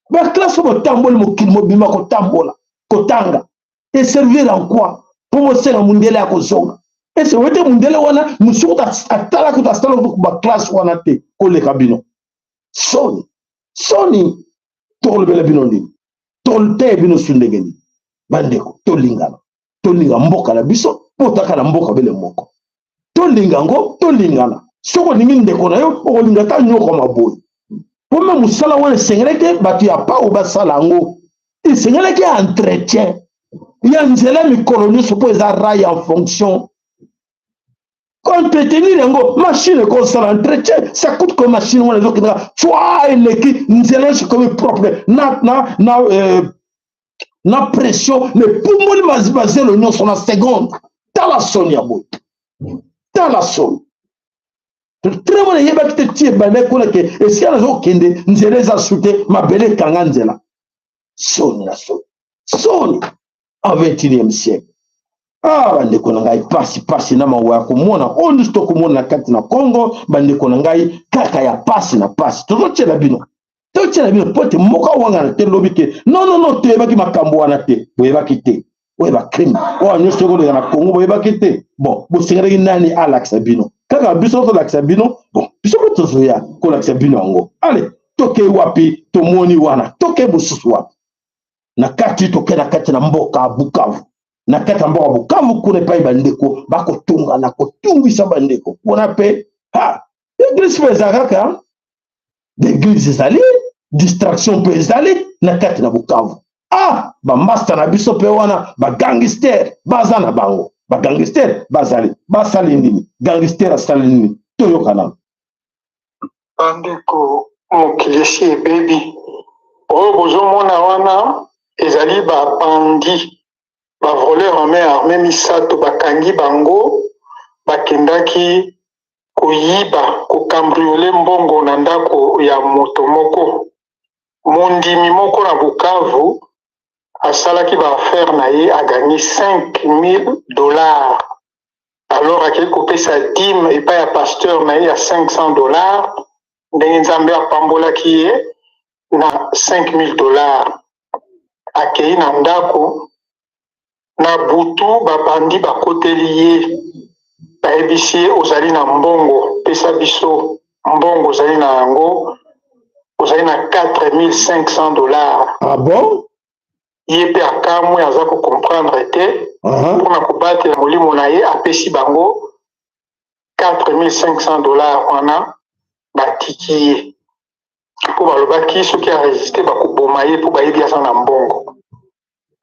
Ba classe mo tamboli mo kil mo bima ko tambola, ko tanga. Et servir en quoi? Pour mo senga Mundela ya ko zonga. Et c'est wote Mundela wana musuta atala ko tastala ko ba classe wana te ko le kabino. Soni tol bele bino ndi. Tol te bino sundegeni. Bandeko tolinga mboka na biso potaka na mboka bele moko tolingana soko ningi ndeko na yo olinga ta nyoko maboyi pome musala wana sengeleke batu ya pa obasala ngo sengeleke entretien ya nzela mikolo nyonso po eza rail en fonction entretenir yango machine ko sala entretien ça coûte comme machine wana ezokendaka chwa eleki nzela nyonso komi propre na pression ne pumoli mazelo nyonso na seconde tala soni ya boy tala soni très bon yeba kite tie bane kula ke esia na zo kende nzela za sute mabele kanga nzela soni en 21e siècle bandeko na ngai pasi na mawa komona ondi sto komona na kati na Congo bandeko na ngai kaka ya pasi na pasi tozochela bino pote moka wanga na te lobi ke non toyebaki makambo wana te boyebaki te oyeba crime oyo nyonso koleka na Congo boyebaki te bon bosengelaki nani alakisa bino kaka biso tolakisa bino bon biso mpe tozoya kolakisa bino yango ale toke wapi tomoni wana toke mosusu wapi na kati toke na kati na mboka Bukavu na kati ya mboka Bukavu kuna epai bandeko bakotunga na kotungisa bandeko wana mpe eglise mpe eza kaka d'église ezali distraction peut ezali na kati na Bukavu bamaster na biso pe wana bagangster baza na bango bagangster basali nini gangster asali nini toyokana bandeko mokilisi ebebi oyo bozomona wana ezali bapandi bavoleur en main armée misato bakangi bango bakendaki koyiba kokambriole mbongo na ndako ya moto moko mondimi moko na Bukavu asalaki baaffaire na ye agagni $5,000 alors akei kopesa dîme epai ya pasteur na ye ya $500 ndenge nzambe apambolaki ye na $5000 akei na ndako na butu babandi bakoteli ye bayebisi ye ozali na mbongo pesa biso mbongo ozali na yango ozali na $4500. Ah bon? Ye mpe akamwe aza kocomprendre te mpona kobatela molimo na ye apesi bango $4500 wana batiki ye mpo balobaki soki aresiste bakoboma ye mpo bayebi aza na mbongo.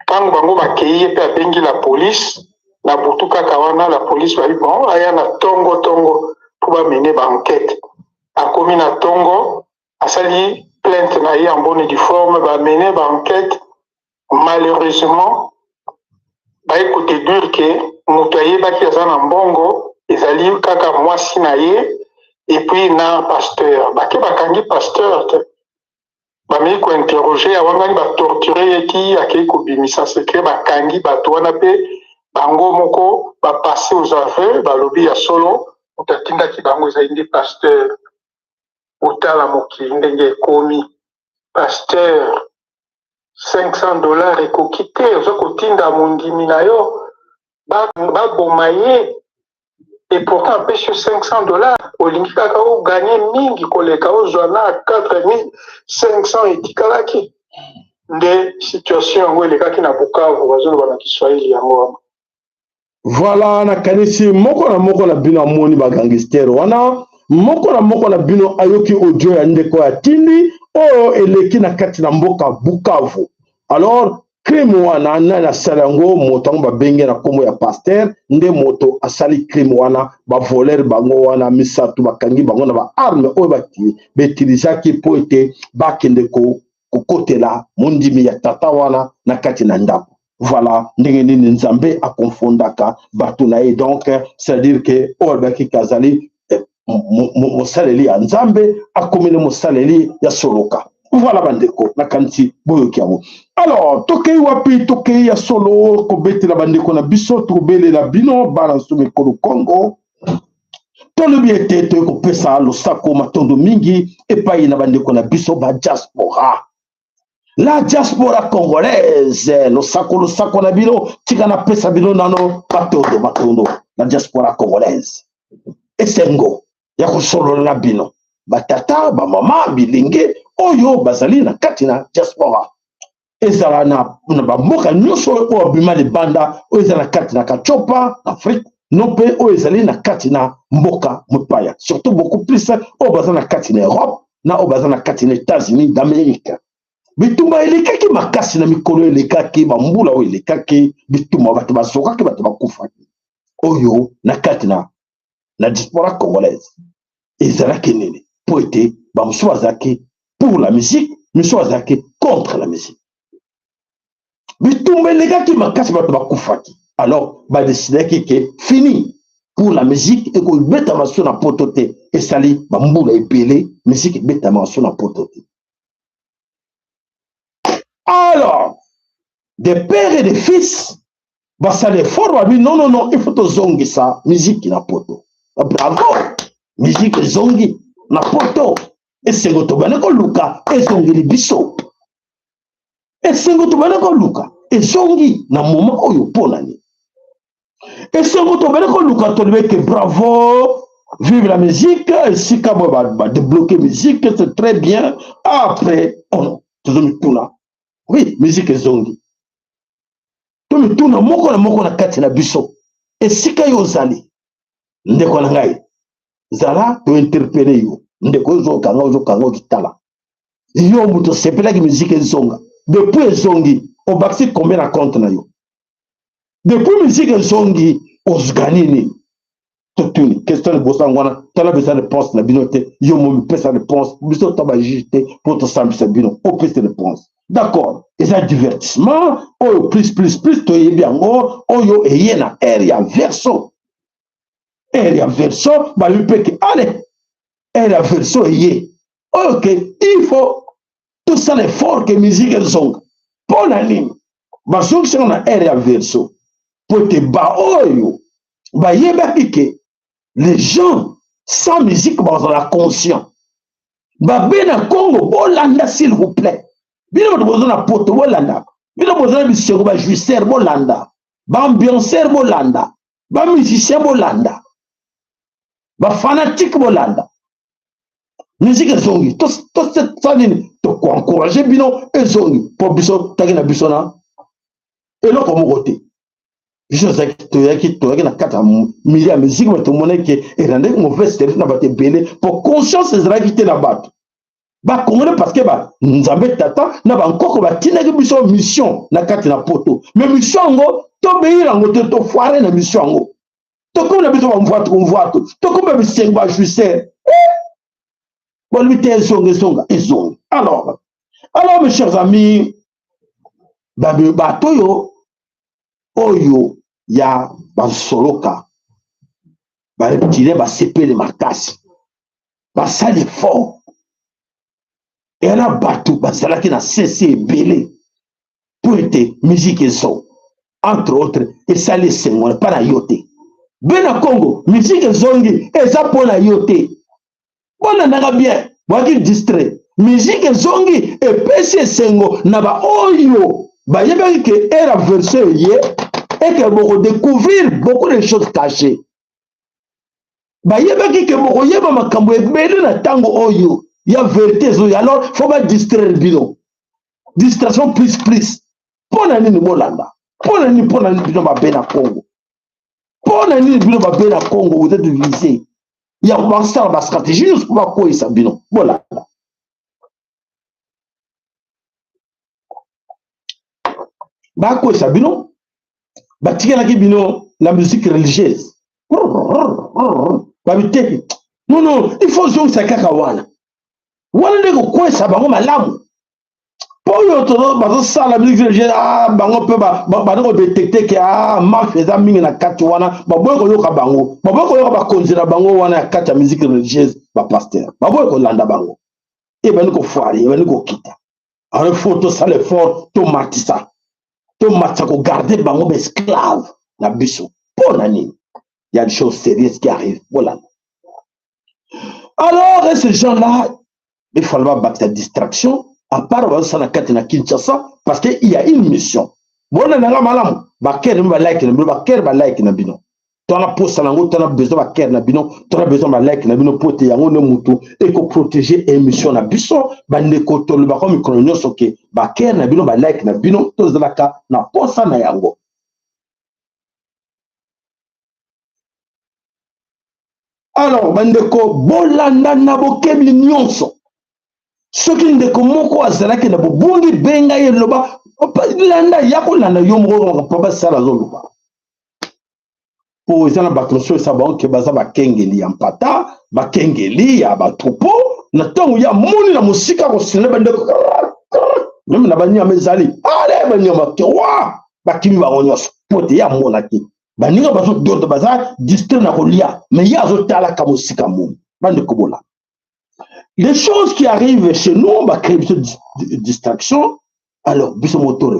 Ntango bango bakei ye mpe abengi la polise na butu kaka wana la polise babi bon aya na tongo mpo bamene baenquête. Akomi na tongo asali plainte na ye en bonne et due forme bamene baenquête. Malheureusement baye kodéduire ke moto ayebaki aza na mbongo ezali kaka mwasi na ye epuis na pasteur bake bakangi pasteur te bamei kointerroge awangani batorture ye ki akei kobimisa secret bakangi bato wana mpe bango moko bapasse aux aveux balobi ya solo moto atindaki bango ezali nde pasteur. Otala mokili ndenge ekomi pasteur $500 ekoki te oza kotinda mondimi na yo baboma ye et pourtant apesi yo $500 olingi kaka oganye mingi koleka ozwa na $4500 etikalaki nde situation yango elekaki na Bukavu bazoloba na Kiswahili yango wana. Voilà, nakanisi moko na bino amoni bagangster wana moko na bino ayoki audio ya ndeko ya tindi oyo eleki na kati na mboka Bukavu. Alors crime wana na salango moto ngo babenge na kombo ya pasteur nde moto asali crime wana ba voler bango wana misatu bakangi bango na ba arme oyo betilisaki po ete bakende ko kokotela mondimi ya tata wana na kati na ndako. Voilà, ndenge nini nzambe akonfondaka bato na ye. Donc c'est à dire que orbaki kazali mosaleli ya nzambe akomene mosaleli ya soloka. Voilà bandeko nakanisi boyoki yango. Alors tokei wapi tokei ya solo kobetela bandeko na biso tobelela bino bana nsume kolo Congo tolobi ete tokopesa losako matondo mingi epai na bandeko na biso ba diaspora. La diaspora congolaise, le sako na bino, tika na pesa bino nano, matondo, la diaspora congolaise. Esengo, yako solo na bino, batata, ba mama, bilinge, oyo, bazali na katina diaspora. Ezala na ba mboka nyonso o bima de banda, o ezala katina kachopa, Afrique, nope o ezali na katina mboka mupaya. Surtout beaucoup plus, o bazala na katina Europe, na o bazala na katina États-Unis d'Amérique. Bitumba elekaki makasi na mikolo elekaki bambula o elekaki bitumba bato basokaki bato bakufaki oyo na kati na diaspora congolaise ezalaki nini po ete bamosusu bazalaki pour la musique misusu bazalaki contre la musique bitumba elekaki makasi bato bakufaki alors badecidaki ke fini pour la musique ekobetama so na poto te esali bambula ebele musique ebetama so na poto te. Alors, des pères et des fils, bah ça les fort, non, il faut zongi ça, musique na poto. Bravo, musique zongi na poto. Et c'est goto banako luka, et zongi li biso. Et c'est goto banako luka, et zongi na moment oyo ponani. Et c'est goto banako luka, tolbe que bravo, vive la musique, et si kabo ba débloquer musique, c'est très bien. Après, on tout là. Oui, musique zongi. Tomi tuna moko na kati na biso. Esika yo zali. Ndeko na ngai. Zala to interpeller yo. Ndeko zo kanga kitala. Yo muto sepela ki musique zonga. Depuis zongi, o baxi combien na compte na yo. Depuis musique zongi, osganini. Totuni, question de bosangwana, tala besoin de réponse na binote. Yo mo pesa réponse, biso taba jité pour to sambi bino. O pesa réponse. D'accord, et ça divertissement, oh plus, to y bien, oh et na area verso. Area verso, bah lui peut que, allez, area verso y ok, il faut tout ça l'effort que musique est zonga. Pour la ligne, bah, ce que c'est on a area verso, pour te ba, oh yo, Bah, que les gens sans musique, bah, on a conscient. Bah, ben Congo, Bolanda, s'il vous plaît. Bien, on a besoin de poto, Bolanda. Bien, on a besoin de monsieur, bah, jouisseur, Bolanda. Bah, ambianceur, Bolanda. Bah, musicien, Bolanda. Bah, fanatique, Bolanda. Musique, zongi. Tout cette famille, tu encourager, bino, et zongi. Pour biso, tagina bisona. Et là, comme côté. Je sais que tu as na kata milliard musique mais tout monde qui est rendu mauvais service na baté belé pour conscience des ravités na bat ba congolais parce que ba nzambe tata na ba encore ba tina ki biso mission na kata na poto mais mission ngo to beira ngo to foire na mission ngo to comme na biso ba mvoa to comme ba sengo ba juster bon lui té zonga alors mes chers amis ba toyo oyo ya basoloka bareptile basepele makasi basali fort era bato bazalaki na sese ebele po ete musique ezo entre autres esali esengo mpa na yo te be na congo musique ezongi eza mpo na yo te bonanaka bien boaki distrait musique ezongi epesi esengo na baoyo bayebaki ke era version ye et que vous découvrir beaucoup de choses cachées. Bayebaki que vous voyez ma kambo ebele na tango oyo ya vérité zo alors faut pas distraire bino. Distraction plus. Pona nini bolanda. Pona nini bino ba bena Congo. Pona nini bino ba bena Congo vous êtes visé. Ya ba ba stratégie nous pas quoi ça bino. Bolanda. Ba quoi ça bino? Batikalaki bino la musique religieuse. Babite. Non, il faut zonga sakaka wana. Wana ndeko kwesa bango malamu. Po yo to bazo sa la musique religieuse bango pe ba ndeko détecter que mafia za mingi na kati wana baboy ko yoka bango. Baboy ko yoka ba konzera bango wana ya kati ya musique religieuse ba pasteur. Baboy ko landa bango. E ba ndeko foire, e ba ndeko kita. Alors photo ça le fort to matisa. Matako garder bango esclave na biso pour nani il y a des choses sérieuses qui arrivent voilà alors ces gens là il faut pas battre la distraction à part ça na kati na Kinshasa parce que il y a une mission bona nanga malamu ba ker ba like na bino tona posa nango tona besoin ba ker na bino tona besoin ba like na bino pote yango ne mutu et ko protéger émission na biso ba ndeko to le ba comme colonio soke ba ker na bino ba like na bino to zalaka na posa na yango alors ba ndeko bolanda na bokebi nyonso soki ndeko moko azalaki na bobungi benga ye loba landa yako landa yo moko papa sala zoluba pour ezana bato ça ba ke baza bakengeli ya mpata bakengeli ya batrupo na tango ya moni na musika ko sene bandeko même na banya mezali ale banya makwa bakimi ba onyoso pote ya mona ki baninga bazo dodo baza distrait na kolia mais ya zo tala ka musika mo bandeko bola les choses qui arrivent chez nous ba créer une distraction alors biso moto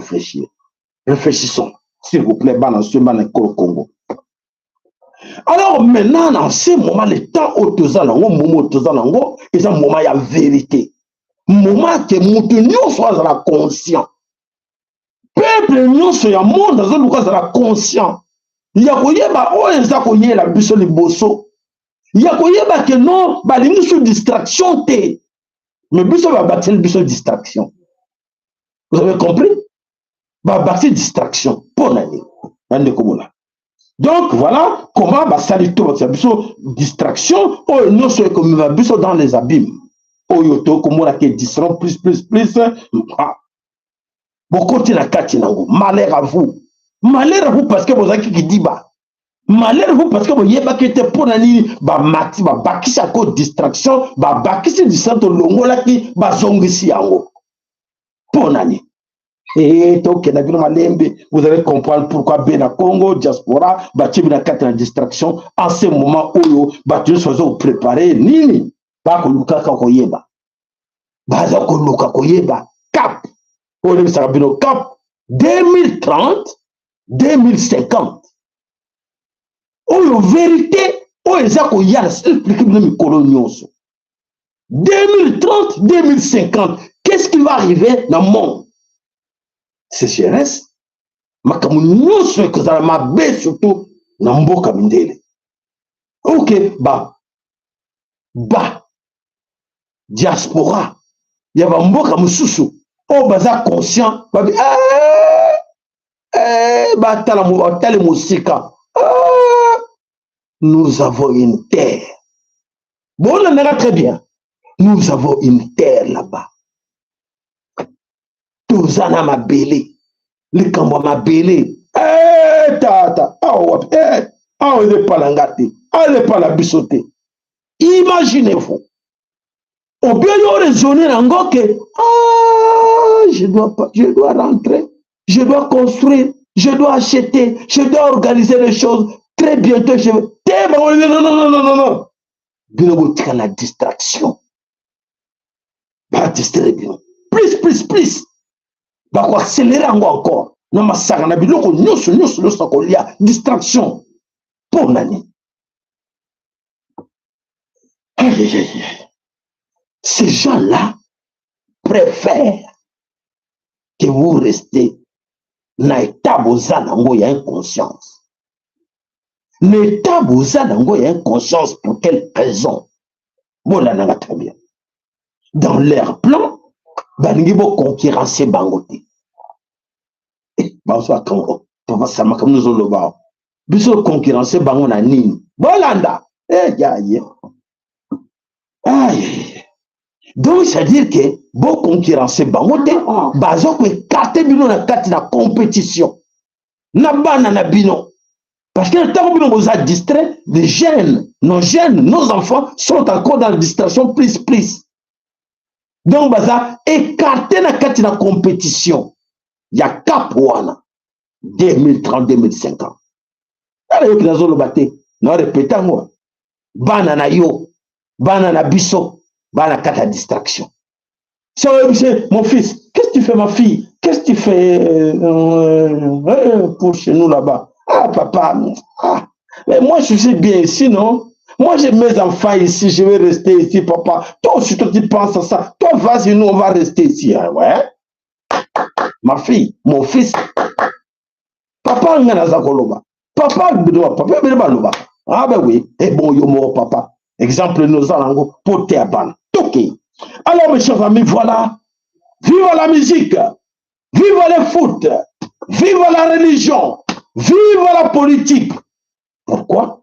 réfléchissons s'il vous plaît bana ce bana Congo. Alors maintenant, dans ce moment, le temps où tu as c'est un moment de vérité. Moment que nous sommes la conscient. Peuple, nous sommes le monde dans la conscient. Il y a la biso li bosso. Il y a que non, nous sommes distraction. Mais biso va bâtir biso distraction. Vous avez compris? Va bâtir distraction. Pour l'année. Donc voilà comment va salir tout votre distraction. Oh non, c'est comme va biso dans les abîmes. Oh yoto comme la qui distront plus. Beaucoup de la carte malheur à vous. Malheur à vous parce que vous avez qui dit bas. Malheur à vous parce que vous y avez été pour nani ba mati ba bakisa ko distraction ba bakisa distraction longo la qui ba zongisi yango. Pour nani. Et donc, vous allez comprendre pourquoi Bena Congo, diaspora, Batibina 4 en distraction, en ce moment où Batu soient préparés, Nini, Bakoluka Koyeba, Bazakoluka Koyeba, Cap, Ole Sarabino Cap, 2030, 2050. la vérité, expliquer 2030, 2050, qu'est-ce qui va arriver dans le monde? C'est CRS. Ma kamunyoso que ça m'a bé surtout dans mboka mindele. Ok, diaspora. Il y a mboka mususu. Oh baza conscient. Nous avons une terre. Bon, on en a très bien. Nous avons une terre là-bas. Tozana ma belé. Le Kamba ma belé. Tata. On n'est pas la gâté. On n'est pas la bissoté. Imaginez-vous. Au bien de raisonner en que je dois rentrer, je dois construire, je dois acheter, je dois organiser les choses. Très bientôt, je vais. Non. Bien, la distraction. Pas distraire bien. Plus. Bah, quoi, accélérer encore. Non, ma saga, na biloko, distraction. Pour l'année. Ces gens-là préfèrent que vous restez dans l'état où il y a une conscience. L'état où il y a une conscience, pour quelle raison? Bon, là, on très bien. Dans leur plan, ils vont concurrencer Bangote. Bonsoir, Congo. Papa, ça m'a comme nous on le voit. Ils vont concurrencer Bango na Nini. Bolanda. Aïe. Donc, c'est-à-dire que bon concurrencer Bangote, bazo ko écarter bino na kati na compétition. Na bana na bino. Parce que le temps où nous sommes distraits, les jeunes, nos enfants sont encore dans la distraction plus. Donc, baza écarter na kati na compétition. Il y a cap wana 2030, 2050. Alors, il y a des gens non répétant moi. Bana na yo, bana na biso. Bana kata distraction. C'est mon fils, qu'est-ce que tu fais ma fille? Qu'est-ce que tu fais pour chez nous là-bas? Ah papa, mais moi je suis bien ici, non? Moi j'ai mes enfants ici, je vais rester ici papa. Toi aussi toi tu penses à ça. Toi vas-y, nous on va rester ici. Hein, ouais? Ma fille, mon fils. Papa ngana koloba. Papa loba. Ah ben oui, et bon yo mort papa. Exemple nous allons pour Théaban. Alors mes chers amis, voilà. Vive la musique, vive le foot, vive la religion, vive la politique. Pourquoi?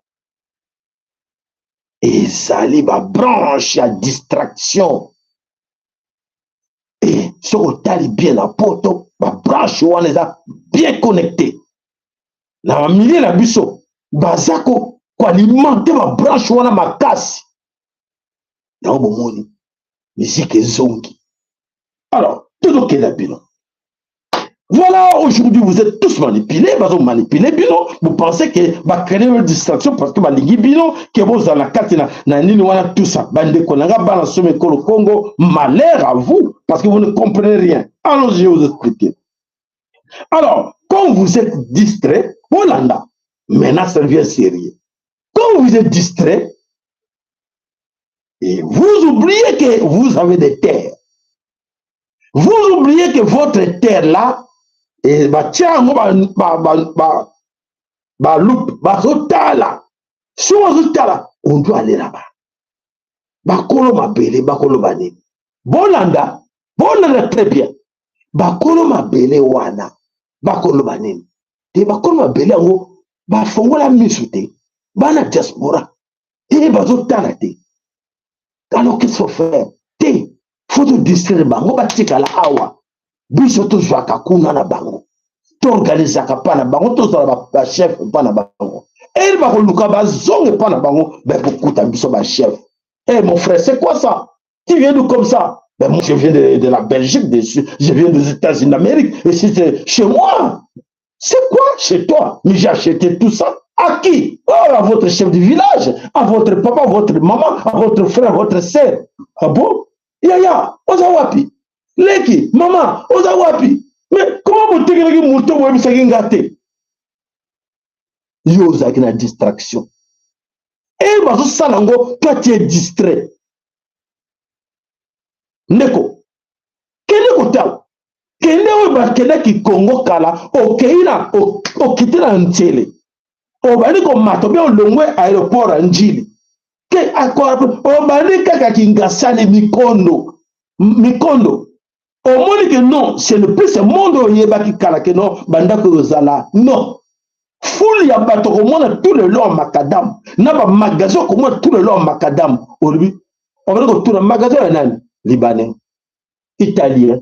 Et ça ma branche à distraction. Et ce que bien la porte, ma branche on les a bien connectés. La milieu la biso, bazako, quoi alimenter ma branche on a ma casse. Non bon moni. Musique zongi. Alors, tout le monde est bilan. Voilà, aujourd'hui, vous êtes tous manipulés, vous pensez que va créer une distraction parce que que vous avez la carte, tout ça. Malheur à vous, parce que vous ne comprenez rien. Alors, je vais vous expliquer. Alors, quand vous êtes distrait, Hollanda, maintenant ça devient sérieux. Quand vous êtes distrait, et vous oubliez que vous avez des terres. Vous oubliez que votre terre là, et on doit aller là-bas. Bakolo mabele, bakolo bane. Bolanda très bien. Bakolo mabele wana, bakolo bane. Te bakolo mabele ngo, bafongola misute, bana diaspora. Et bazotala te. Alors qu'est-ce qu'il faut faire? Il faut te distraire bango batika la awa. Biso to zwaka kuna na bango. To organiser ka pa na bango to za chef pa na bango. Et ba ko luka ba zonge pa na bango, ben beaucoup ta biso ba chef. Eh mon frère, c'est quoi ça? Tu viens d'où comme ça? Ben moi je viens de la Belgique, je viens des États-Unis d'Amérique et c'est chez moi. C'est quoi chez toi? Mais j'ai acheté tout ça. À qui? Oh, à votre chef du village, à votre papa, à votre maman, à votre frère, à votre sœur. Ah bon? Yaya, ozawapi. Leki, maman, ozawapi. Mais comment vous te gâtez? yo ozalaki na distraction. Et bazosala yango, toi tu es distrait. Ndeko, kende kotala. Kende oyo bakendaki Congo kala, okei na okite na Ntiele. Obali komata bien olongwe aéroport ya Njili. Ke obali kaka Kingasani Mikondo. Mikondo. Omoni que non, c'est le plus ce monde oyebaki kala que non, bandako yozala. Non. Foule ya bato komona tout le long Macadam. Na ba magasin komona tout le long Macadam. Olobi, obali ko tout le magasin ya nani? Libanais, Italien,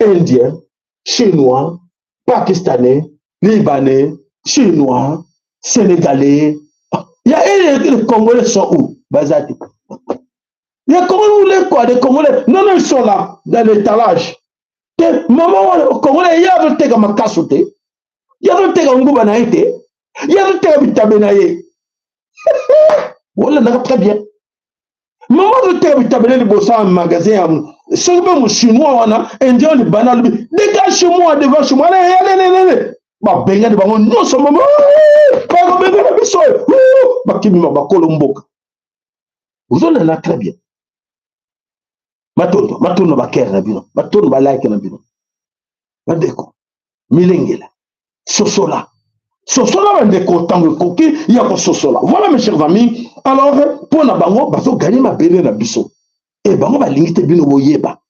Indien, Chinois, Pakistanais, Libanais, Chinois, Sénégalais. Il y a les Congolais sont où? Bazati. Il y a comment les quoi? Les Congolais. Non, non, ils sont là, dans l'étalage. Maman, les Congolais, il y a un tega makasote. Il y a un tega ngubanaïte. Il y a un tega bitabenaye. Voilà, n'a très bien. Maman, le tega bitabenaye, le bossa en magasin. Ce que mon chinois, on a, indien, le banal, dégage chez moi, devant chez moi. Allez. Bah, benga de bango, non, son maman. Pas comme benga la biso. Bah, qui m'a colomboka. Vous en avez très bien. Matondo ba kere na bino, matondo ba like na bino. Bandeko, milengela. Sosola bandeko tango koki ya ko sosola. Voilà mes chers amis. Alors pour na bango bazo gagner ma bele na biso. Et bango ba lingite bino boyeba.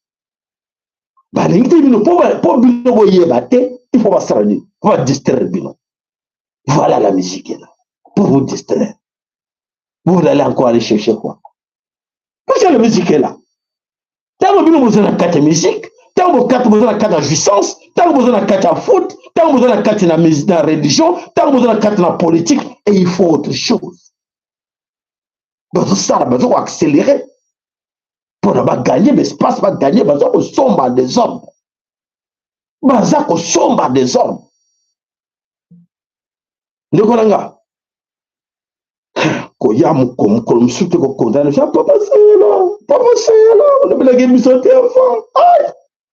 Ba lingite bino pour bino boyeba te, il faut pas s'arrêter. On va distraire bino. Voilà la musique là. Pour vous distraire. Vous allez encore aller chercher quoi? Parce que la musique est là. Tant que vous avez une musique, tant que vous avez une jouissance, tant que vous avez une foot, tant que vous avez une religion, tant que vous avez une politique, et il faut autre chose. Donc ça, il faut accélérer. Pour gagner l'espace, pour gagner, il faut sombre des hommes. Il faut sombre des hommes. Ndekolanga. Koyamu comme surtout ko condamné papa c'est là on a bien gagné son enfant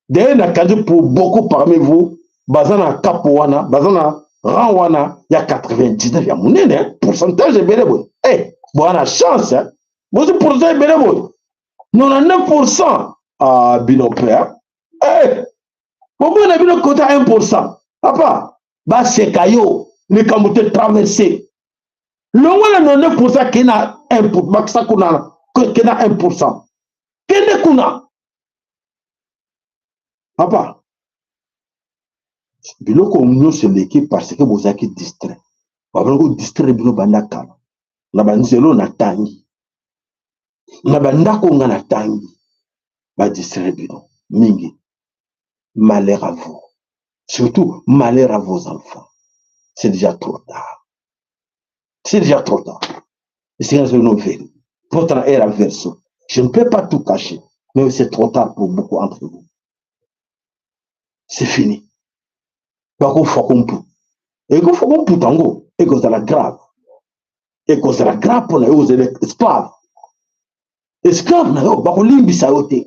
d'ailleurs na kadi pour beaucoup parmi vous bazana kapoana bazana rawana ya 99 ya munene pourcentage belebo bon on a chance bon pourcentage belebo 99% ah binopère bon na bino quota 1% papa ba sekayo ne kamote traverser. Le moins de 9% qui n'a 1%. Quel kuna? Papa, biloko mnyo c'est l'équipe parce que vous avez distrait. Vous avez distrait bilo bandaka. Na banzelo na tangi. Na bandako nga na tangi. Ba distrait bilo. Mingi. Malheur à vous. Surtout malheur à vos enfants. C'est déjà trop tard. C'est déjà trop tard. C'est une nouvelle. Votre est la version. Je ne peux pas tout cacher, mais c'est trop tard pour beaucoup d'entre vous. C'est fini. Bako fokumpu. Et que fokumpu tango, et que c'est la grave. Et que c'est la grave pour les esclaves. Esclaves, bako limbi saote.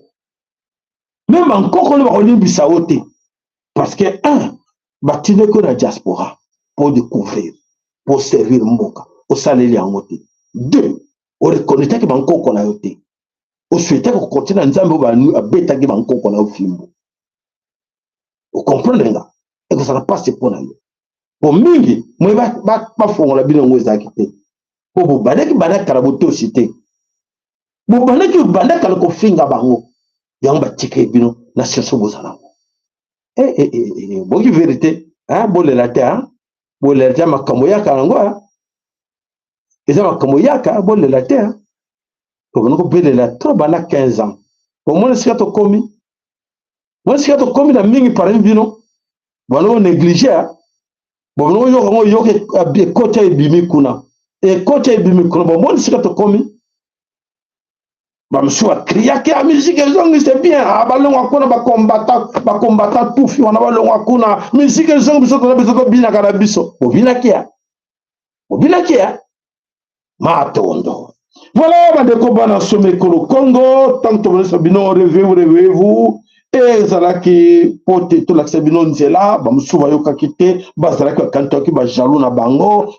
Même encore qu'on bako limbi saote. Parce que, batine que la diaspora pour découvrir. Pour servir Mboka, au salaire en moté. 2, on reconnaît que Banco qu'on a été. On souhaitait qu'on continue à nous à bêta que Banco qu'on a au film. Vous comprenez là? Et que ça n'a pas se pour nous. Pour mingi, moi pas fond la bino ngweza kité. Pour vous balek balek karaboto cité. Vous balek balek kaloko finga bango. Yamba tike bino na chercho bozala. Bon qui vérité, bon la terre. Bon la terre makamoyaka nango. Eza makamoyaka bon la terre. Pour nous belle la trop bana 15 ans. Pour moi c'est to komi. Moi c'est to komi na mingi par bino. Bon négligé. Bon no yo ke côté bimi kuna. Et côté bimi kuna bon moi c'est to komi. Ba monsieur a crié que la musique c'est bien. Ah balonga kuna ba combattant tout fi wana balonga kuna musique zongi biso to biso bina kana biso. Obina kia. Obina kia. Matondo. Voilà, bandeko bana sommet Congo, tant que vous êtes bien, rêvez-vous. Et ezalaki pote to lakisa bino nzela bamosusu bayokaki te bazalaki bakantoki bajaloux na bango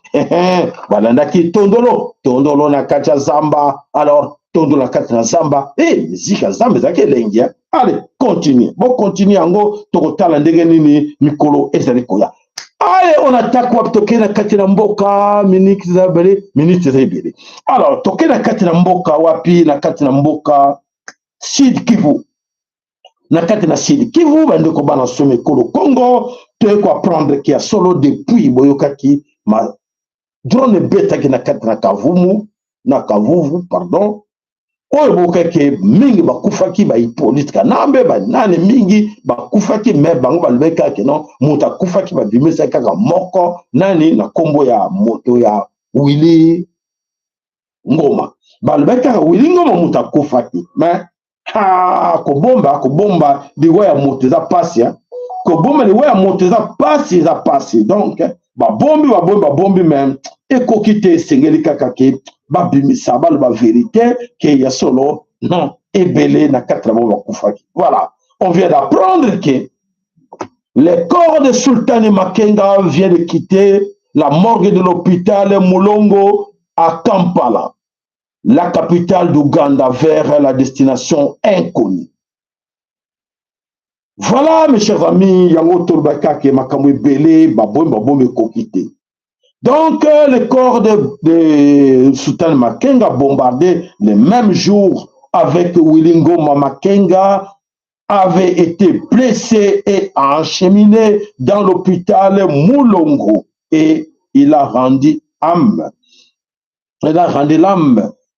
balandaki tondolo na kati ya zamba. Alors tondolo na kati na zamba miziki ya zamba ezalaki elengi. Allez, continue bocontinue yango tokotala ndenge nini mikolo ezali koya. Allez, on attaque wapi toke na kati na mboka minutes eza ebele. Alors toke na kati na mboka wapi na kati na mboka Sud Kivu. Na kati na Sud Kivu bandeko bana some ekolo Congo toye ko apprendre ki ya solo depuis boyokaki ma drone betaki na kati na Kavuvu pardon. Oyo bokake mingi bakufaki ba Hippolyte Kanambe ba nane mingi bakufaki me bango balobeka ke non muta akufaki ba bimisa kaka moko nani na kombo ya moto ya Willy Ngoma balobeka Willy Ngoma muta akufaki me kobomba liwa ya moto eza pasi kobomba liwa ya moto eza pasi donc babombi me ekoki te esengeli kaka ke babimisa baloba vérité ke ya solo non ebele na kati na bango bakufaki. Voilà, on vient d'apprendre que le corps de Sultani Makenga vient de quitter la morgue de l'hôpital Mulongo à Kampala, la capitale d'Ouganda, vers la destination inconnue. Voilà, mes chers amis, yango tolbaka ke makambo ebele babombe kokite. Donc, le corps de Sultan Makenga bombardé le même jour avec Willy Ngoma Makenga avait été blessé et acheminé dans l'hôpital Mulongo et il a rendu l'âme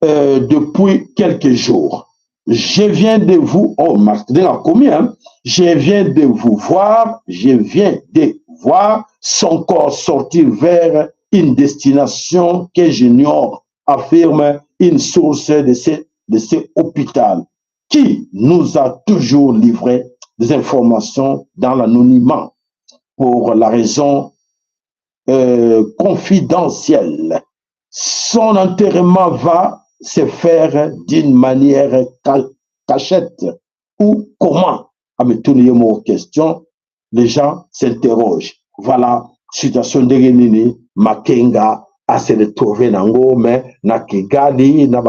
depuis quelques jours. Je viens de vous, je viens de voir son corps sortir vers une destination que j'ignore, affirme une source de ce hôpital qui nous a toujours livré des informations dans l'anonymat pour la raison confidentielle. Son enterrement va se faire d'une manière cachette ou comment? À me tourner mon question, les gens s'interrogent. Voilà, situation de Renini, Makenga a se retrouvé nango, mais na Kigali, na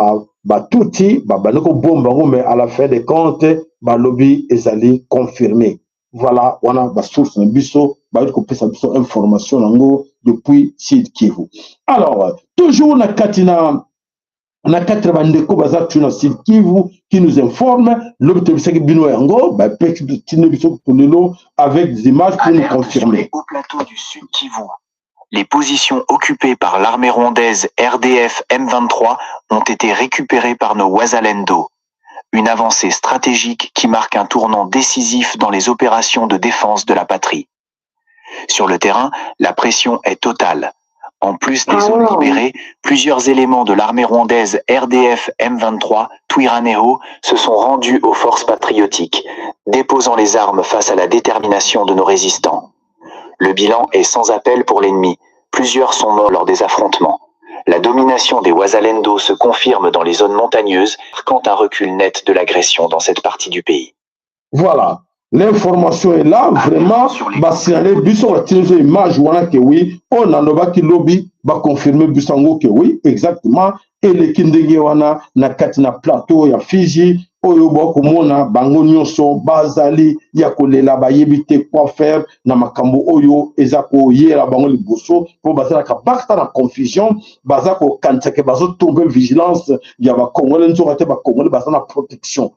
Batuti, Banoko Bombango, mais à la fin des comptes, Balobi ezali confirmé. Voilà, on a la source de Bisso, information nango depuis Sud Kivu. Alors, toujours na Katina. On a 82 bazatu na Sud Kivu qui nous informe avec des images pour nous confirmer. Au plateau du Sud Kivu, les positions occupées par l'armée rwandaise RDF M23 ont été récupérées par nos Wazalendo. Une avancée stratégique qui marque un tournant décisif dans les opérations de défense de la patrie. Sur le terrain, la pression est totale. En plus des zones libérées, plusieurs éléments de l'armée rwandaise RDF M23, Twirwaneho, se sont rendus aux forces patriotiques, déposant les armes face à la détermination de nos résistants. Le bilan est sans appel pour l'ennemi. Plusieurs sont morts lors des affrontements. La domination des Wazalendo se confirme dans les zones montagneuses, marquant un recul net de l'agression dans cette partie du pays. Voilà. L'information est là, vraiment, signaler Bisson a tiré une image que oui, on a le lobby, confirmer Bissango que oui, exactement, et le Kindenge wana na katina plateau ya Fiji, oyo bokomona bango nyonso bazali ya kolela bayebite quoi faire na makambo oyo ezako yera bango liboso po bazala ka bakta na confusion bazako kantake bazo tomber vigilance ya ba Congolais nzokate ba Congolais bazana protection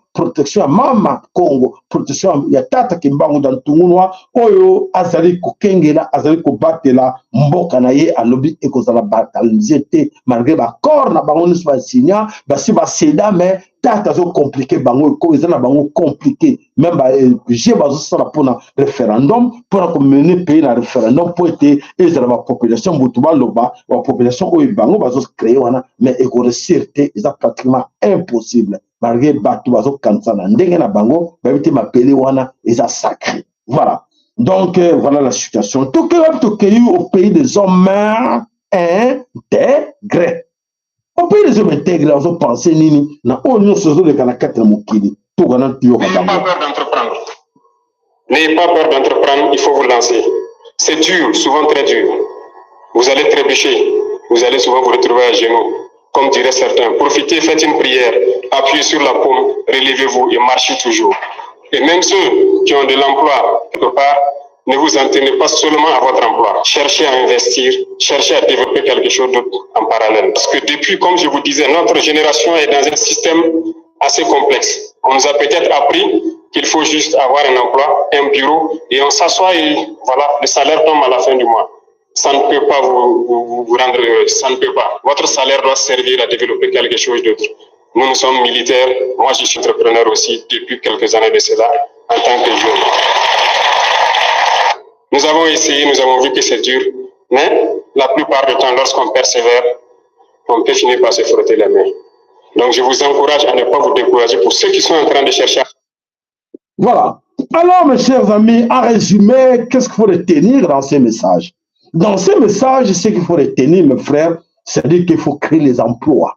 ya mama Congo, protection ya tata kimbango dans tungunwa oyo azali kokengela azali kobatela mboka na ye alobi ekozala batalizete malgré ba corps na bango nso ba signa basi ba seda mais tata zo compliqué bango ko ezana bango compliqué même ba j'ai bazo sala pona référendum pour mener pays na référendum pour être ezala ba population butuba loba ba population oyo bango bazo créer wana mais eko certé eza pratiquement impossible malgré batu bazo kansana ndenge na bango ba biti mapeli wana eza sacré. Voilà. Donc voilà la situation. Tout au pays des hommes intégrés. Au pays des hommes intégrés, on a pensé nini na onyo sozo de kana 4 mokili. Tout gana tuyo kadamba. Pas peur d'entreprendre. N'ayez pas peur d'entreprendre, il faut vous lancer. C'est dur, souvent très dur. Vous allez trébucher, vous allez souvent vous retrouver à genoux. Comme diraient certains, profitez, faites une prière, appuyez sur la paume, relevez-vous et marchez toujours. Et même ceux qui ont de l'emploi quelque part, ne vous en tenez pas seulement à votre emploi. Cherchez à investir, cherchez à développer quelque chose d'autre en parallèle. Parce que depuis, comme je vous disais, notre génération est dans un système assez complexe. On nous a peut-être appris qu'il faut juste avoir un emploi, un bureau, et on s'assoit et voilà, le salaire tombe à la fin du mois. Ça ne peut pas vous rendre heureux, ça ne peut pas. Votre salaire doit servir à développer quelque chose d'autre. Nous sommes militaires, moi je suis entrepreneur aussi depuis quelques années de cela, en tant que jeune. Nous avons essayé, nous avons vu que c'est dur, mais la plupart du temps, lorsqu'on persévère, on peut finir par se frotter les mains. Donc je vous encourage à ne pas vous décourager pour ceux qui sont en train de chercher. Voilà. Alors, mes chers amis, en résumé, qu'est-ce qu'il faut retenir dans ces messages? Dans ces messages, ce qu'il faut retenir, mes frères, c'est-à-dire qu'il faut créer les emplois.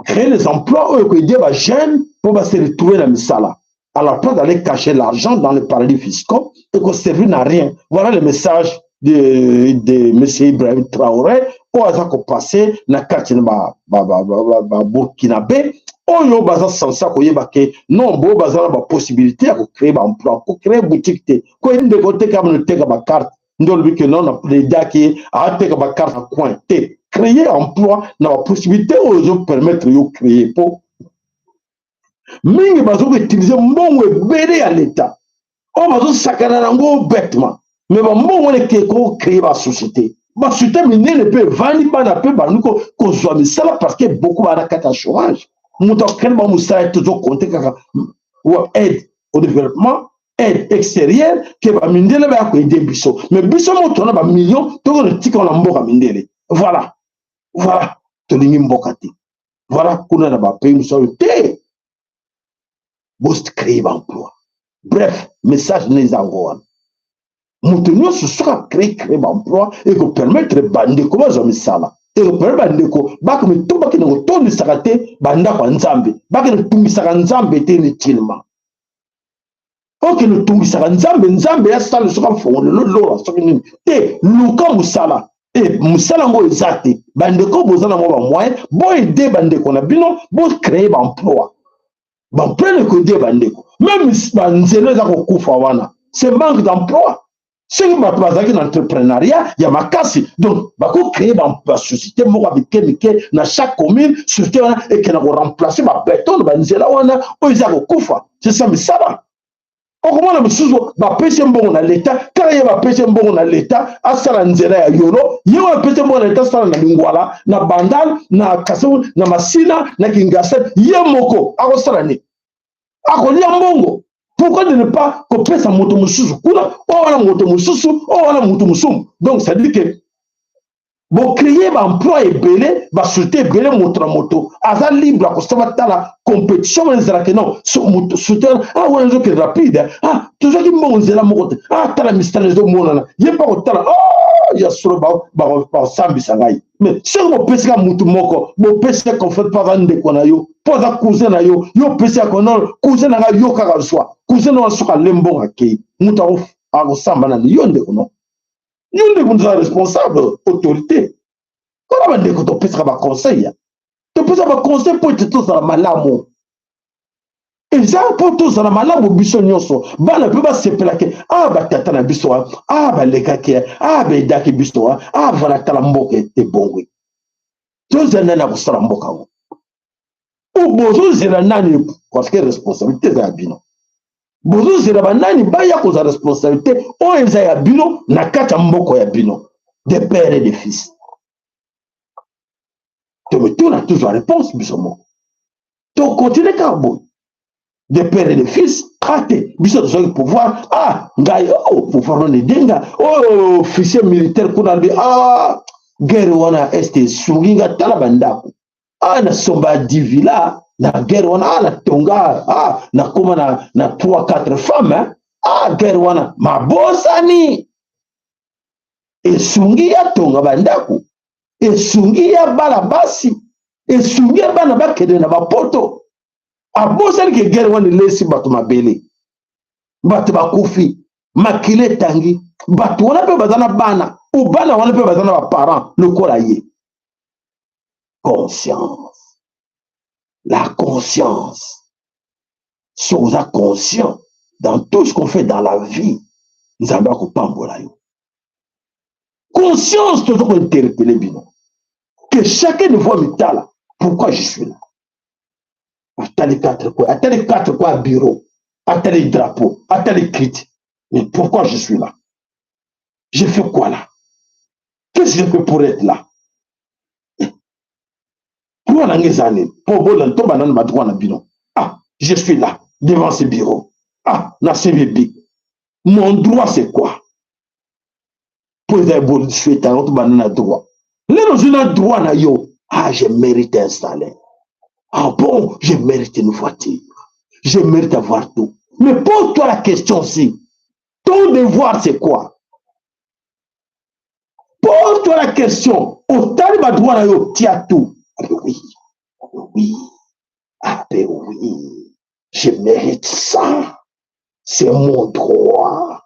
Créer les emplois, eux, que Dieu va gêner pour se retrouver dans le sala. À la place d'aller cacher l'argent dans les paradis fiscaux et qu'on ne serve à rien. Voilà le message de M. Ibrahim Traoré, au hasard qu'on passait dans la carte de Burkinabé. Oyo baza sansa koyeba ke non bo baza na possibilité ya créer ba emploi ko créer boutique te ko inde ko te ka te ka ba carte ndol bi ke non na président ki a te ka ba carte à coin te créer emploi na ba possibilité oyo permettre yo créer po mingi bazo utiliser mbongo ebele ya l'état o bazo sakana nango bêtement mais ba mbongo ne ke ko créer ba société minene pe vani bana pe banuko ko zwa misala parce que beaucoup ba na kata chômage. Nous avons toujours compté aide au développement, aide extérieure, qui va mindele ba aider biso. Mais biso mo tona ba million, to ko tika na mboka mindele. Voilà. Voilà. To lingi mboka te. Voilà kuna na ba pays muso te. Bost créer emploi. Bref, message les angoan. Moutonio se sera créer emploi et que permettre bande comment ça me sala. Et le problème bandeko baka mitumba kina ngotondi sakate banda kwa nzambe baka ntumbi saka nzambe te ni tilma oke ntumbi saka nzambe ya sala soka fongo lo soki nini te luka musala e musala ngo ezate bandeko bozana mo ba moyen bo aider bandeko na bino bo créer ba emploi ko aider bandeko même banzelo za ko kufa wana c'est manque d'emploi. Si vous avez un entrepreneuriat, il y a ma casse. Donc, vous pouvez créer une société dans chaque commune, et qui va remplacer ma béton, c'est ça, mais ça va. Comment on pêcher bon dans l'État, car il y a pêcher bon dans l'État, à Salanzela ya Yolo, il y a pêcher bon dans l'État, ça na Lingwala, na Bandal, na Kassou, na Masina, na Kingasset, il y a Moko, à Rosalane. À Roliambongo. Pourquoi de ne pas copier sa moto mususu? Oh, la moto mususu, oh, la moto musum. Donc, ça dit que bon, créer un emploi et belé, va souhaiter belé moto. Aza libre, à cause de la compétition, on dirait que non, soutenir, ah, ouais, je suis rapide, ah, toujours qui m'ont dit la moto, ah, t'as la mystère de mon il n'y a pas autant, oh, il y a sur le sambi sangai. Mais si on peut se faire moto moko, on peut se faire qu'on fait pas vendre qu'on a yo, pas un cousin na yo peut se faire qu'on a cousin na yo car soit, cousin na soit lembo akei, moto a ressemble na yonde kono. Yonde qu'on est responsable, autorité. Comment on dit qu'on peut se faire conseil? Tu peux se faire conseil pour être tous dans la malamo. Et ça, pour tous dans la malamo, bisonyoso, bah, ne peut pas se plaquer. Ah, bah, t'as un bisoa. Ah, bah, les gars, ah, bah, daki bisoa. Ah, voilà, t'as la mboka, t'es bon, oui. Tu as un an à vous la mboka. Ou bozo, c'est la nani, parce que responsabilité, c'est la bino. Bozo, c'est la nani, bah, y'a cause de responsabilité. Oh, ils a bino, na kata mboko ya bino. Des pères et des fils. Tu me tournes toujours la réponse, bisomo. Tu continues carbone. Des pères et des fils, raté, bisous de pouvoir, ah, gaïo, pouvoir on est dingue, oh, officier militaire qu'on a dit, ah, guerre wana este sunginga talabanda, ah, na somba divila, na guerre wana, na tonga, ah, na koma na 3-4 femmes, hein? Ah, guerre wana, ma bosani, et sungia tonga bandaku, et sungia balabasi, et sungia banabakede na bapoto. A bosani ke guerre wana lesi bato mabele. bato bakufi makile tangi bato wana pe bazana bana ou bana wana pe bazana ba parents lokola ye. Conscience, la conscience. Sois conscient dans tout ce qu'on fait dans la vie. Nous avons pas yo. Conscience toujours interpeller bino. Que chacun de voit métal. Pourquoi je suis là? Attends les quatre quoi bureau, attends les drapeaux, attends les critiques. Mais pourquoi je suis là? J'ai fait quoi là? Qu'est-ce que je fais pour être là? Ah, je suis là, devant ce bureau. Ah, na CVB. Mon droit c'est quoi? Pour les souhaiter un autre banana droit. Les gens droit na yo. Ah, je mérite un salaire. Ah bon, je mérite une voiture. Je mérite d'avoir tout. Mais pose-toi la question aussi. Ton devoir, c'est quoi? Pose-toi la question. Au talib droit, tu as tout. Ah ben oui. Oui. Ah ben oui. Je mérite ça. C'est mon droit.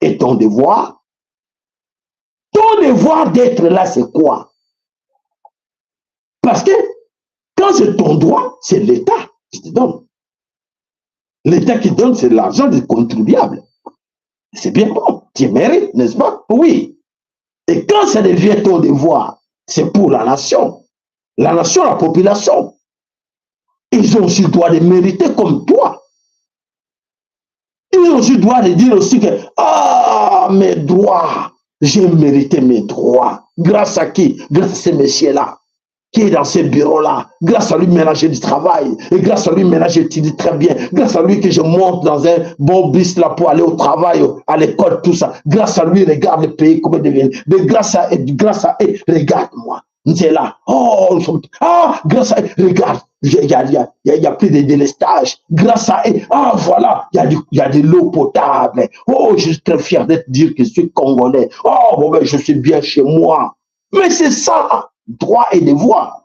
Et ton devoir? Ton devoir d'être là, c'est quoi? Parce que quand c'est ton droit, c'est l'État qui te donne. L'État qui donne, c'est l'argent des contribuables. C'est bien bon, tu mérites, n'est-ce pas? Oui. Et quand ça devient ton devoir, c'est pour la nation, la population. Ils ont aussi le droit de mériter comme toi. Ils ont aussi le droit de dire aussi que, ah, mes droits, j'ai mérité mes droits. Grâce à qui? Grâce à ces messieurs-là, qui est dans ces bureaux-là. Grâce à lui, maintenant, j'ai du travail. Et grâce à lui, maintenant, j'étudie très bien. Grâce à lui, que je monte dans un bon bus là pour aller au travail, à l'école, tout ça. Grâce à lui, regarde le pays, comment il devient. Mais grâce à eux, regarde-moi. C'est là. Oh, grâce à eux, regarde. Il y a plus de délestage. Grâce à eux, ah, voilà, il y a de l'eau potable. Oh, je suis très fier d'être dire que je suis congolais. Oh, bon, ben, je suis bien chez moi. Mais c'est ça. Droit et devoir.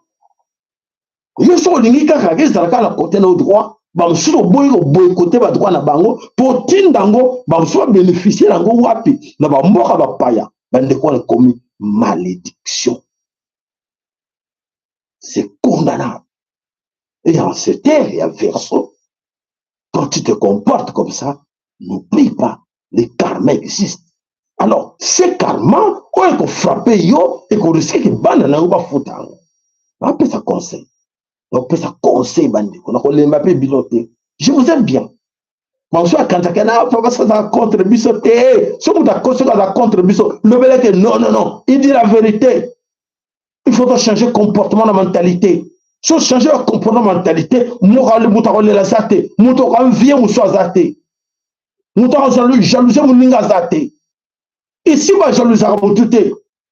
Yo so lingi kaka ezalaka na côté na droit, ba musulo boy côté ba droit na bango, pour tindango ba musulo bénéficier nango wapi na ba mboka ba paya, ba ndeko na commis malédiction. C'est condamnable. Et en ce terre et en verso, quand tu te comportes comme ça, n'oublie pas, les karma existent. Alors, ces karma, quand ils ont frappé yo, et qu'on risque que banana ou pas foutre, on peut ça conseil. On peut ça conseil, bandi. On a les mappé biloté. Je vous aime bien. Mais on soit quand ça contre bisoté. Si on a contre bisoté, le bel est non, non, non. Il dit la vérité. Il faut changer comportement, la mentalité. Si on change le comportement, la mentalité, moi, le mouton, la zate. Mouton, quand vient, on soit zate. Mouton, jalousie, mon ninga zate. Ici, moi, jalousie,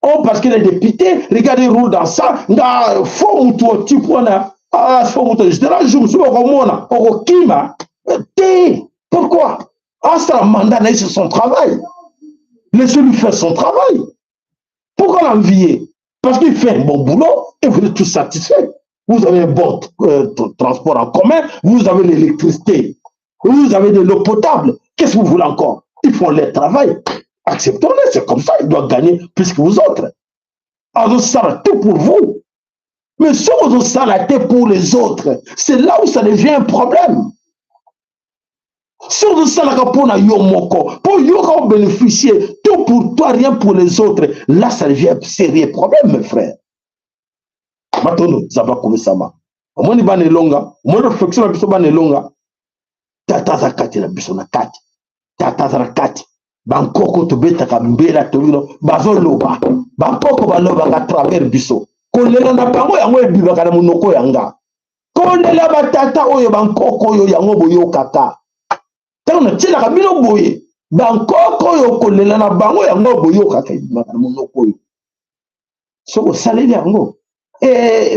oh, parce qu'il est député, regardez, roule dans ça, faut mouton, tu prends, ah, faut mouton, je te la joue, je me pourquoi? Ah, c'est un mandat, c'est son travail. Laissez-lui faire son travail. Pourquoi l'envier? Parce qu'il fait un bon boulot et vous êtes tous satisfaits. Vous avez un bon transport en commun, vous avez l'électricité, vous avez de l'eau potable. Qu'est-ce que vous voulez encore? Ils font leur travail. Acceptons-les, c'est comme ça, ils doivent gagner plus que vous autres. Alors, ça va tout pour vous. Mais si vous s'arrêtez pour les autres, c'est là où ça devient un problème. Si vous s'arrêtez pour bénéficier, tout pour toi, rien pour les autres, là, ça devient un sérieux problème, mes frères. Maintenant, ça va comme ça. Au moins, il va y longa. Au moins, réflexion, il va y longa. Tata zakati la bisona kati. Tata zakati. Bankoko to beta kambela to bino bazoloba. Bankoko baloba à travers biso. Kolela na bango yango ebiba kana munoko yanga. Kolela batata oyo bankoko oyo yango boyo kaka. Tana tila kabino boye. Bankoko oyo kolela na bango yango boyo kaka ebiba kana munoko oyo. Soko saleli yango.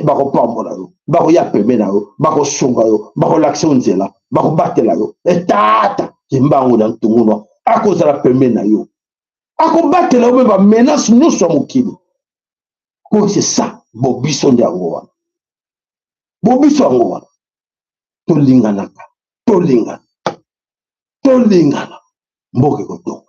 Bako pambola yo, bako ya peme na yo, bako sunga yo, bako lakse nzela, bako batela yo. Tata kimbango na ntunguno, ako zala peme na yo. Ako batela yo ba menace nous sommes mokili. Ko c'est ça, bobiso ndango wana. Bobiso yango wana. Tolinga naka, tolinga. tolingana mboke kotonga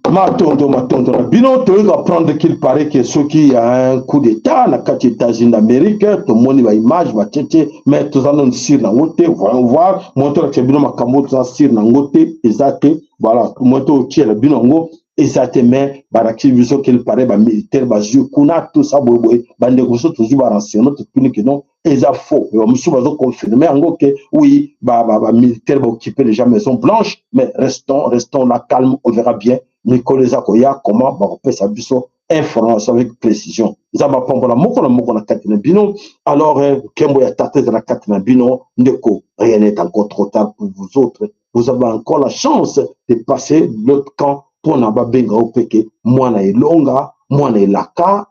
matondo na bino toyeba apprendre qu'il paraît que ceux qui a un coup d'état na kati États-Unis d'Amérique tomoni ba image ba tete mais tozana sir na ngote voyons voir montre que bino makambo toza sir na ngote ezate voilà moto tiela bino ngo ezate mais baraki biso qu'il paraît ba militaire ba jeu kuna tout ça boy bande goso toujours ba renseignement tout que non eza faux et musu bazo confirmer ngo que oui ba militaire ba occuper déjà Maison Blanche mais restons là calme on verra bien Nicolas Akoya, comment on sa biso information avec précision. Zaba pombola moko na katina bino. Alors, Kembo ya tate de la katina bino, ndeko, rien n'est encore trop tard pour vous autres. Vous avez encore la chance de passer l'autre camp pour n'aba benga au peke. Mwana elonga, mwana elaka,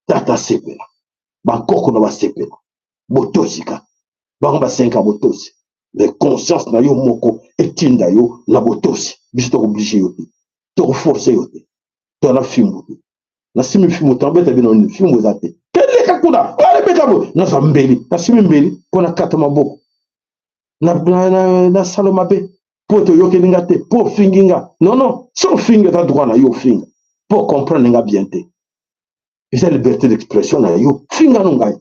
tata sepela. Bankoko na ba sepela. Botosika. Bamba senka botosi. Les consciences na yo moko etinda yo la botosi. Biso obligé yo. To forcer yote to na filmu na simi filmu tambeta bino ni filmu zate kele kakuna wale bekabo na sambeli na simi mbeli kona kata maboko na saloma be poto yoke ngate po finginga non so finga ta droit na yo finga pour comprendre nga bien te c'est liberté d'expression na yo finga no ngai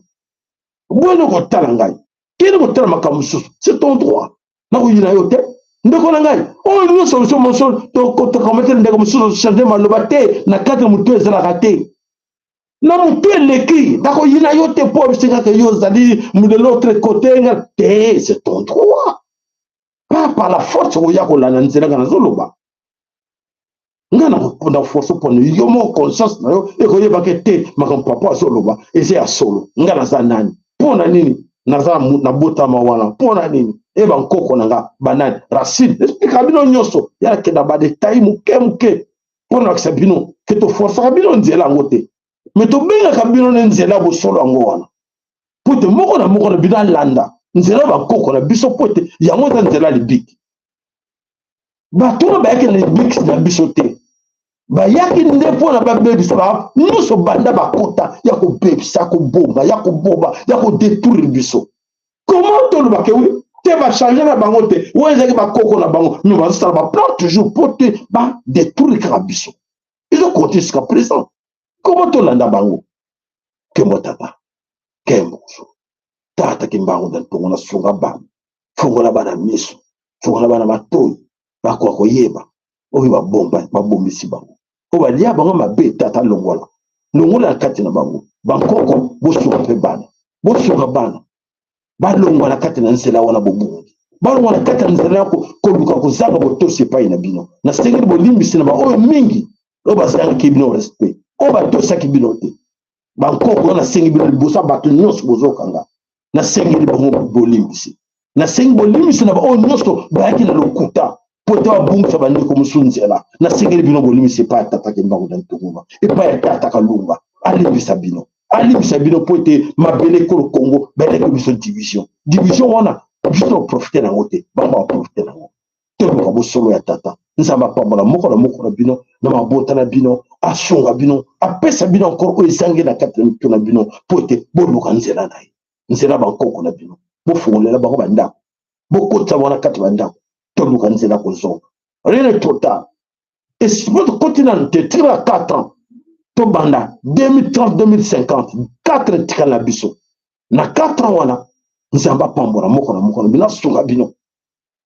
bueno ko tala ngai kene ko tala makamusu c'est ton droit na ko yina yo te ndeko na ngai o nous sommes to commettre ndeko mususu changer maloba te na kati mutu ezala te na mutu eleki dako yina yo te po bisinga ke yo zali de l'autre côté nga te c'est ton droit pas par la force ko ya ko lana nzela kana zoloba ngana ko na force pour yo mo conscience na yo e ko yeba ke te makam papa zoloba et c'est à solo ngana za nani pona nini naza na bota mawana pona nini eba nkoko nanga banani racine explique bino nyoso ya ke na ba détail muke pona que bino que to force bino nzela ngote mais to benga ka bino nzela bo solo ngo wana pote moko na bino landa nzela ba nkoko na biso pote ya ngota nzela libiki ba to ba ke na libiki na biso te ba yaki nde pona ba bebi sa nyoso banda ba kota ya ko bebi sa ko bomba ya ko boba ya ko détruire biso comment to le ba ke oui te va changer na bango te wenzaki bakoko na bango mais bazosala baplan toujours po te ba détruire kaka biso ils ont compté jusqu'à présent comment tolanda bango kembo tata kembo tata kimbango da ntongo na sunga bana fungola bana miso fungola bana matoyi bakoka koyeba oyo babombisi bango oyo balia bango mabe tata longola na kati na bango bankoko bosunga mpe bana bosunga bana balongwa na kati na nzela wana bobungi balongwa na kati na nzela yako koluka kozanga botosi epai na bino na sengeli bolimbisi na baoyo mingi oyo bazangaki bino respect oyo batosaki bino te bankoko na sengi bino liboso ya bato nyonso bozokanga na sengeli bango bolimbisi na sengi bolimbisi na baoyo nyonso bayaki na lokuta po te babungisa bandeko mosu nzela na sengeli bino bolimbisi epai ya tata Kimbangu na Ntunguma epai ya tata Kalunga alimbisa bino po te mabele ko Congo beleke biso division wana biso profiter nango te bango profiter nango te ko bo solo ya tata nzamba pambola moko na bino na mabota na bino asunga bino apesa bino encore o esangi na kati na bino po te boluka nzela na ye nzela bankoko na bino bo fungolela bango bandako bo kota wana kati bandako to luka nzela ko zonga rien n'est trop tard et si votre continent te tira 4 ans to banda 2030-2050 4 tika na biso na 4 ans wana nzamba pambola moko na bino sunga bino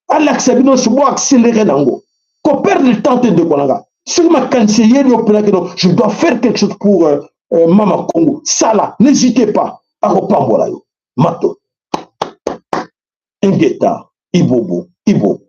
Alex bino subo accélérer nango ko perdre le temps de konanga sur ma conseiller yo pena que je dois faire quelque chose pour Mama Congo sala n'hésitez pas à repambola yo mato ingeta ibobo ibo